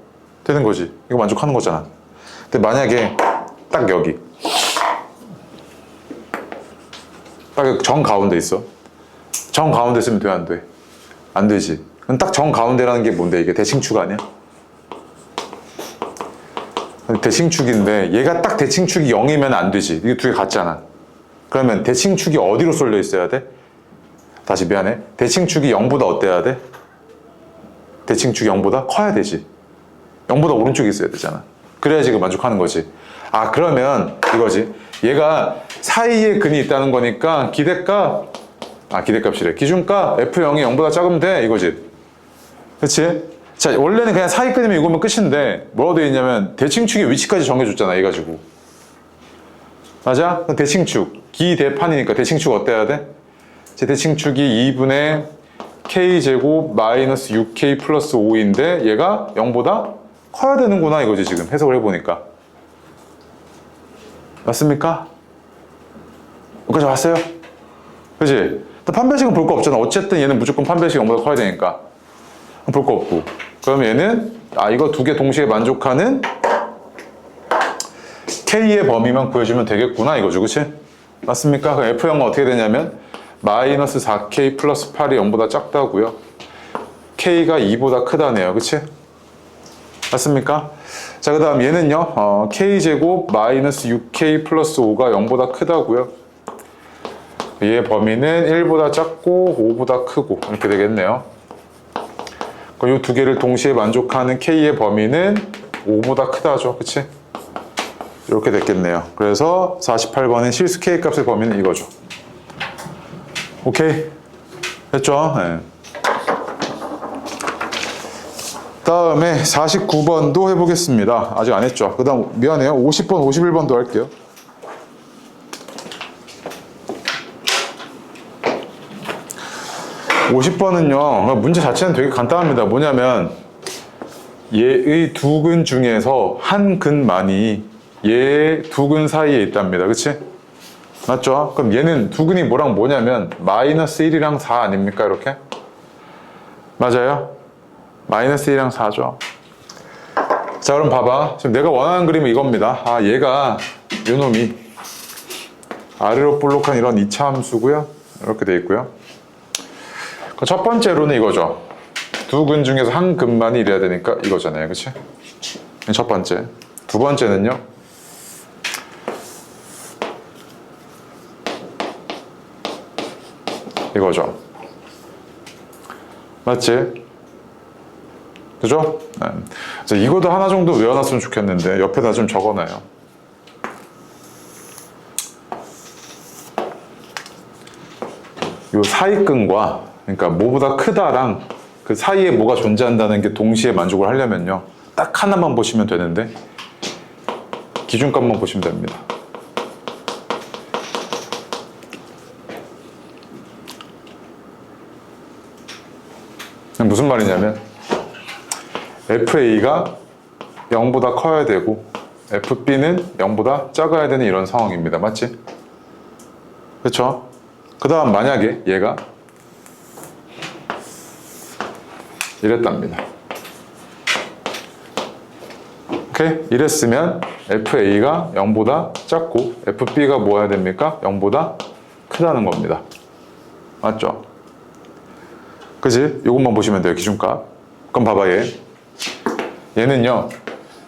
[SPEAKER 1] 되는 거지. 이거 만족하는 거잖아. 근데 만약에 딱 여기 딱 정 가운데 있어. 정 가운데 쓰면 돼, 안 돼? 안 되지. 그럼 딱 정 가운데라는 게 뭔데? 이게 대칭축 아니야? 대칭축인데 얘가 딱 대칭축이 0이면 안 되지. 이게 두 개 같잖아. 그러면 대칭축이 어디로 쏠려 있어야 돼? 다시 미안해. 대칭축이 0보다 어때야 돼? 대칭축이 0보다 커야 되지. 0보다 오른쪽에 있어야 되잖아. 그래야 지금 만족하는 거지. 그러면 이거지. 얘가 사이에 근이 있다는 거니까 기대값이래. 기준값 F0이 0보다 작으면 돼. 이거지. 그치? 자, 원래는 그냥 사이 끊이면 이거면 끝인데 뭐라고 되어 있냐면 대칭축의 위치까지 정해줬잖아. 얘 가지고. 맞아? 대칭축. 기대판이니까 대칭축 어때야 돼? 제 대칭축이 2분의 K제곱 마이너스 6K 플러스 5인데 얘가 0보다 커야 되는구나 이거지 지금 해석을 해보니까. 맞습니까? 여기까지 왔어요? 그지? 판별식은 볼 거 없잖아. 어쨌든 얘는 무조건 판별식 0보다 커야 되니까 볼 거 없고. 그럼 얘는 이거 두 개 동시에 만족하는 K의 범위만 구해주면 되겠구나 이거죠. 그치? 맞습니까? 그럼 F0은 어떻게 되냐면 마이너스 4K 플러스 8이 0보다 작다고요. K가 2보다 크다네요. 그치? 맞습니까? 자, 그 다음 얘는요, K제곱 마이너스 6K 플러스 5가 0보다 크다고요. 얘의 범위는 1보다 작고 5보다 크고 이렇게 되겠네요. 그럼 이 두 개를 동시에 만족하는 K의 범위는 5보다 크다죠. 그치? 이렇게 됐겠네요. 그래서 48번의 실수 K 값의 범위는 이거죠. 오케이? 됐죠? 네. 다음에 49번도 해보겠습니다. 아직 안 했죠? 그 다음 미안해요. 50번, 51번도 할게요. (50번은요) 문제 자체는 되게 간단합니다. 뭐냐면 얘의 두 근 중에서 한 근만이 얘 두 근 사이에 있답니다. 그치? 맞죠? 그럼 얘는 두 근이 뭐랑 뭐냐면 마이너스 1이랑 4 아닙니까? 이렇게? 맞아요? 마이너스 1이랑 4죠. 자, 그럼 봐봐. 지금 내가 원하는 그림은 이겁니다. 얘가 요놈이 아래로 볼록한 이런 2차 함수고요. 이렇게 돼 있고요. 첫 번째로는 이거죠. 두 근 중에서 한 근만이 이래야 되니까 이거잖아요. 그치? 첫 번째. 두 번째는요. 이거죠. 맞지? 그죠? 네. 그래서 이거도 하나 정도 외워놨으면 좋겠는데 옆에다 좀 적어놔요. 이 사이근과 그러니까 뭐보다 크다랑 그 사이에 뭐가 존재한다는 게 동시에 만족을 하려면요. 딱 하나만 보시면 되는데 기준값만 보시면 됩니다. 무슨 말이냐면 FA가 0보다 커야 되고 FB는 0보다 작아야 되는 이런 상황입니다. 맞지? 그렇죠? 그 다음 만약에 얘가 이랬답니다. 오케이? 이랬으면 FA가 0보다 작고 FB가 뭐 해야 됩니까? 0보다 크다는 겁니다. 맞죠? 그지? 이것만 보시면 돼요. 기준값. 그럼 봐봐 얘는요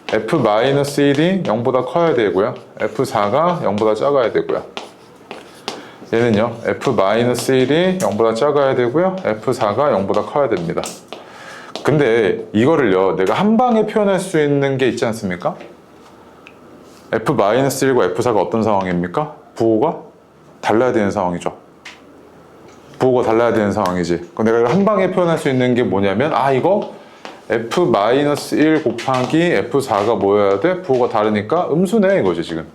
[SPEAKER 1] F-1이 0보다 커야 되고요. F4가 0보다 작아야 되고요. 얘는요 F-1이 0보다 작아야 되고요. F4가 0보다 커야 됩니다. 근데 이거를요 내가 한 방에 표현할 수 있는 게 있지 않습니까? F-1과 F4가 어떤 상황입니까? 부호가 달라야 되는 상황이죠. 부호가 달라야 되는 상황이지. 그럼 내가 한 방에 표현할 수 있는 게 뭐냐면 이거 F-1 곱하기 F4가 뭐여야 돼? 부호가 다르니까 음수네 이거지 지금.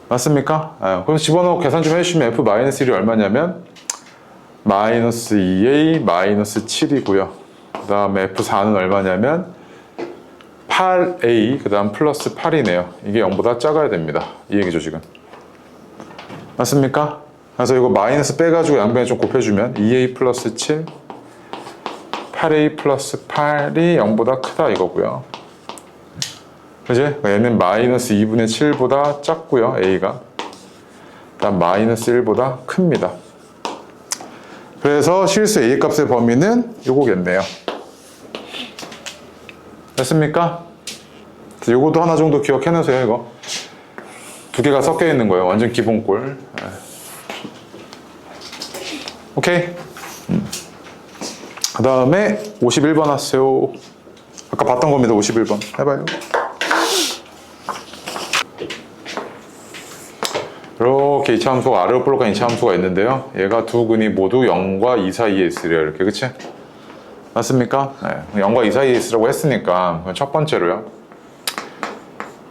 [SPEAKER 1] 맞습니까? 그럼 집어넣고 계산 좀 해주시면 F-1이 얼마냐면 마이너스 2A 마이너스 7이고요. 그 다음에 F4는 얼마냐면 8A 그 다음 플러스 8이네요. 이게 0보다 작아야 됩니다. 이 얘기죠 지금. 맞습니까? 그래서 이거 마이너스 빼가지고 양변에 좀 곱해주면 2A 플러스 7 8A 플러스 8이 0보다 크다 이거고요. 그지? 얘는 마이너스 2분의 7보다 작고요. A가. 그다음 마이너스 1보다 큽니다. 그래서 실수 A 값의 범위는 요거겠네요. 됐습니까? 요거도 하나 정도 기억해놓으세요. 이거 두 개가 섞여 있는 거예요. 완전 기본꼴. 오케이. 그 다음에 51번 하세요. 아까 봤던 겁니다. 51번 해봐요. 이렇게 2차 함수가 아래로 볼록한 2차 함수가 있는데요. 얘가 두 근이 모두 0과 2 사이에 있으래요. 이렇게. 그치? 맞습니까? 네. 0과 2 사이에 있으라고 했으니까 첫 번째로요.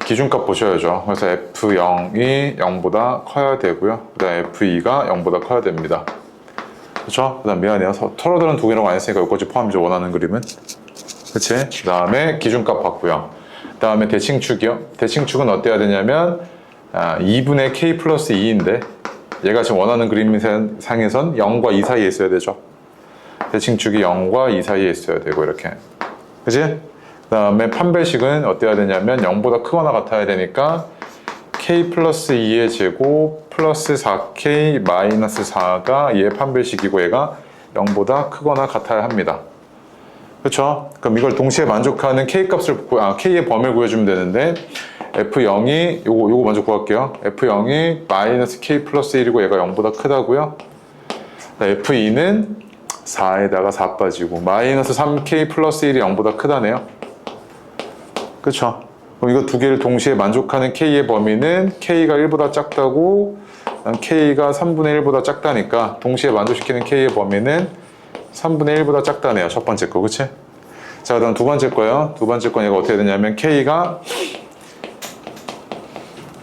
[SPEAKER 1] 기준값 보셔야죠. 그래서 F0이 0보다 커야 되고요. 그 다음 F2가 0보다 커야 됩니다. 그쵸? 그 다음 미안해요. 털어들은 두 개라고 안 했으니까 여기까지 포함이죠. 원하는 그림은. 그치? 그 다음에 기준값 봤고요. 다음에 대칭축이요. 대칭축은 어때야 되냐면 2분의 k 플러스 2인데 얘가 지금 원하는 그림상에선 0과 2 사이에 있어야 되죠. 대칭축이 0과 2 사이에 있어야 되고 이렇게. 그치? 그 다음에 판별식은 어때야 되냐면 0보다 크거나 같아야 되니까 k 플러스 2의 제곱 플러스 4k 마이너스 4가 얘의 판별식이고 얘가 0보다 크거나 같아야 합니다. 그렇죠? 그럼 이걸 동시에 만족하는 k 값을 k의 범위를 구해주면 되는데 f0이 요거 먼저 구할게요. f0이 마이너스 k 플러스 1이고 얘가 0보다 크다고요. f2는 4에다가 4 빠지고 마이너스 3k 플러스 1이 0보다 크다네요. 그렇죠? 그럼 이거 두 개를 동시에 만족하는 k의 범위는 k가 1보다 작다고 k가 3분의 1보다 작다니까 동시에 만족시키는 k의 범위는 3분의 1보다 작다네요. 첫 번째 거, 그치? 자, 그다음 두 번째 거요. 두 번째 건 얘가 어떻게 되냐면 k가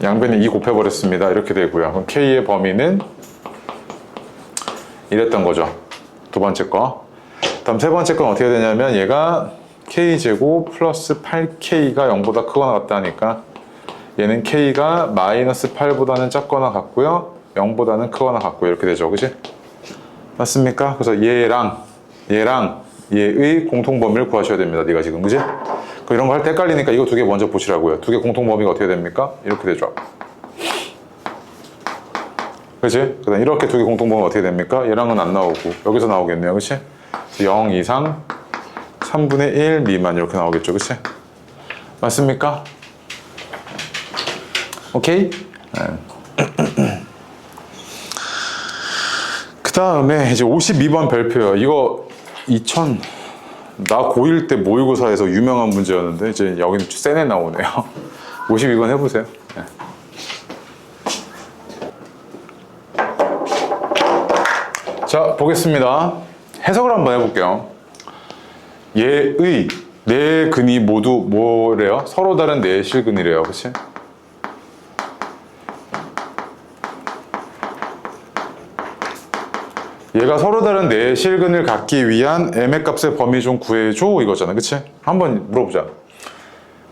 [SPEAKER 1] 양변에 2 곱해버렸습니다. 이렇게 되고요. 그럼 k의 범위는 이랬던 거죠. 두 번째 거. 다음 세 번째 건 어떻게 되냐면 얘가 k제곱 플러스 8k가 0보다 크거나 같다니까 얘는 k가 마이너스 8보다는 작거나 같고요. 0보다는 크거나 같고 이렇게 되죠. 그치? 맞습니까? 그래서 얘랑 얘의 공통범위를 구하셔야 됩니다. 네가 지금, 그지? 이런 거 할 때 헷갈리니까 이거 두 개 먼저 보시라고요. 두 개 공통범위가 어떻게 됩니까? 이렇게 되죠. 그치? 그 다음 이렇게 두 개 공통범위가 어떻게 됩니까? 얘랑은 안 나오고 여기서 나오겠네요. 그치? 0 이상 3분의 1 미만 이렇게 나오겠죠. 그치? 맞습니까? 오케이? 네. 그 다음에 이제 52번 별표요. 이거 나 고1 때 모의고사에서 유명한 문제였는데 이제 여기는 센에 나오네요. 52번 해보세요. 네. 자, 보겠습니다. 해석을 한번 해볼게요. 얘의 네 근이 모두 뭐래요? 서로 다른 네 실근이래요. 그치? 얘가 서로 다른 네 실근을 갖기 위한 m의 값의 범위 좀 구해줘 이거잖아. 그치? 한번 물어보자.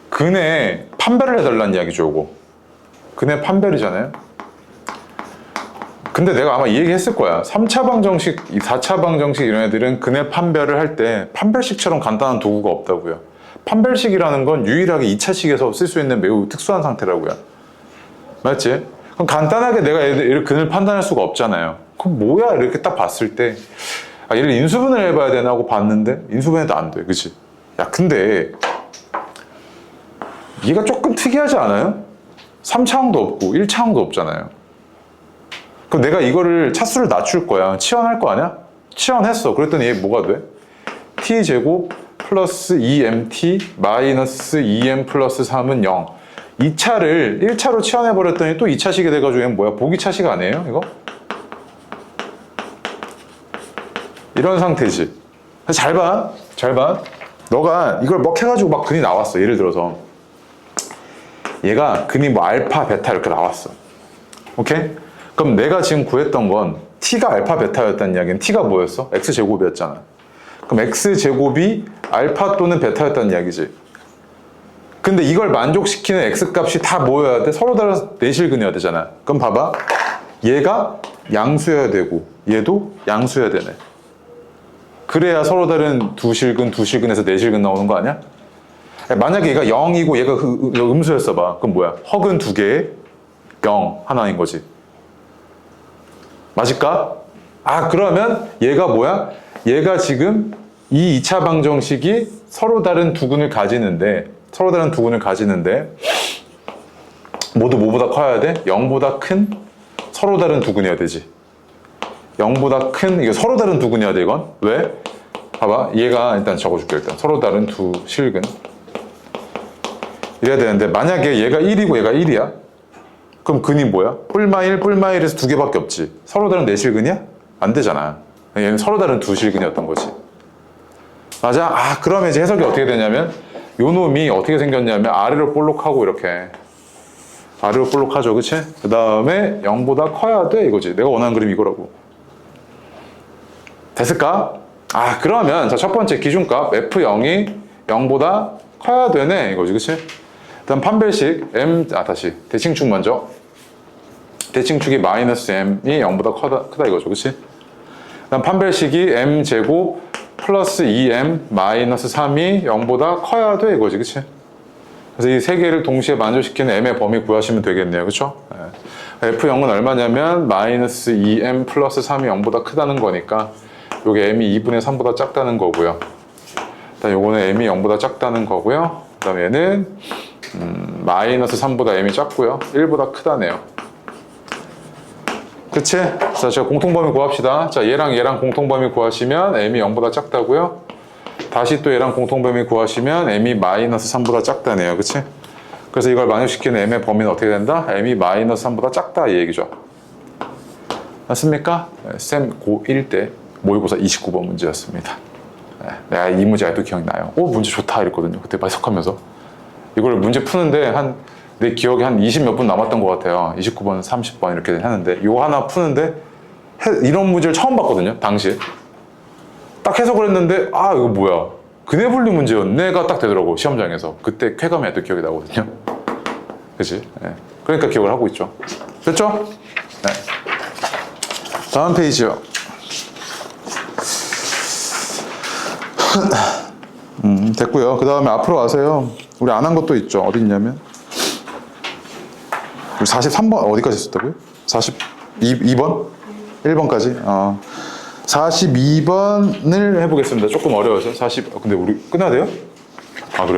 [SPEAKER 1] 근의 판별을 해달라는 이야기죠. 이거 근의 판별이잖아요. 근데 내가 아마 이 얘기 했을 거야. 3차 방정식, 4차 방정식 이런 애들은 근의 판별을 할 때 판별식처럼 간단한 도구가 없다고요. 판별식이라는 건 유일하게 2차식에서 쓸 수 있는 매우 특수한 상태라고요. 맞지? 그럼 간단하게 내가 얘를 근을 판단할 수가 없잖아요. 그럼 뭐야? 이렇게 딱 봤을 때 얘를 인수분해를 해봐야 되나 하고 봤는데 인수분해도 안 돼. 그치? 야, 근데 얘가 조금 특이하지 않아요? 3차항도 없고 1차항도 없잖아요. 그럼 내가 이거를 차수를 낮출 거야. 치환할 거 아니야? 치환했어. 그랬더니 얘 뭐가 돼? t제곱 플러스 2mt 마이너스 2m 플러스 3은 0. 2차를 1차로 치환해버렸더니 또 2차식이 돼가지고 얘는 뭐야? 보기차식 아니에요? 이거? 이런 상태지. 잘 봐. 잘 봐. 너가 이걸 막 해가지고 막 근이 나왔어. 예를 들어서 얘가 근이 뭐 알파, 베타 이렇게 나왔어. 오케이? 그럼 내가 지금 구했던 건 t가 알파, 베타였다는 이야기는 t가 뭐였어? x제곱이었잖아. 그럼 x제곱이 알파 또는 베타였다는 이야기지. 근데 이걸 만족시키는 x값이 다 뭐여야 돼? 서로 다른 내실근이어야 되잖아. 그럼 봐봐. 얘가 양수여야 되고 얘도 양수여야 되네. 그래야 서로 다른 두 실근에서 네 실근 나오는 거 아니야? 만약에 얘가 0이고 얘가 음수였어 봐. 그럼 뭐야? 허근 두 개에 0 하나인 거지. 맞을까? 그러면 얘가 뭐야? 얘가 지금 이 2차 방정식이 서로 다른 두 근을 가지는데 모두 뭐보다 커야 돼? 0보다 큰 서로 다른 두 근이어야 되지. 0보다 큰 이게 서로 다른 두 근이어야 돼 이건. 왜? 봐봐. 얘가 일단 적어줄게. 일단 서로 다른 두 실근 이래야 되는데 만약에 얘가 1이고 얘가 1이야? 그럼 근이 뭐야? 뿔마1에서 두 개밖에 없지. 서로 다른 네 실근이야? 안 되잖아. 얘는 서로 다른 두 실근이었던 거지. 맞아? 그러면 이제 해석이 어떻게 되냐면 요 놈이 어떻게 생겼냐면 아래로 볼록하고 이렇게 아래로 볼록하죠. 그치? 그 다음에 0보다 커야 돼 이거지. 내가 원하는 그림 이거라고. 됐을까? 그러면 자, 첫 번째 기준값 F0이 0보다 커야 되네 이거지. 그치? 다음 판별식 다시 대칭축 먼저. 대칭축이 마이너스 m이 0보다 크다 이거죠, 그렇지? 다음 판별식이 m제곱 플러스 2m 마이너스 3이 0보다 커야 돼 이거지, 그렇지? 그래서 이 세 개를 동시에 만족시키는 m의 범위 구하시면 되겠네요, 그렇죠? f0은 얼마냐면 마이너스 2m 플러스 3이 0보다 크다는 거니까 요게 m이 2분의 3보다 작다는 거고요. 일단 요거는 m이 0보다 작다는 거고요. 그 다음에 얘는 마이너스 3보다 m이 작고요. 1보다 크다네요. 그치? 자, 제가 공통범위 구합시다. 자, 얘랑 공통범위 구하시면 m이 0보다 작다고요. 다시 또 얘랑 공통범위 구하시면 m이 마이너스 3보다 작다네요. 그치? 그래서 이걸 만족시키는 m의 범위는 어떻게 된다? m이 마이너스 3보다 작다 이 얘기죠. 맞습니까? 쌤 고1 때 모의고사 29번 문제였습니다. 내가 이 문제 아직도 기억나요. 문제 좋다 이랬거든요. 그때 해석하면서 이걸 문제 푸는데 내 기억에 한 20 몇 분 남았던 것 같아요. 29번, 30번 이렇게 하는데 요 하나 푸는데 이런 문제를 처음 봤거든요. 당시에 딱 해석을 했는데 이거 뭐야, 근해분리 문제였네가 딱 되더라고 시험장에서. 그때 쾌감이 아직도 기억이 나거든요. 그치? 네. 그러니까 기억을 하고 있죠. 됐죠? 네. 다음 페이지요. 됐고요. 그 다음에 앞으로 와서요. 우리 안 한 것도 있죠. 어디 있냐면 우리 43번 어디까지 했었다고요? 42번? 1번까지? 42번을 해보겠습니다. 조금 어려워서 근데 우리 끝나야 돼요? 그래요?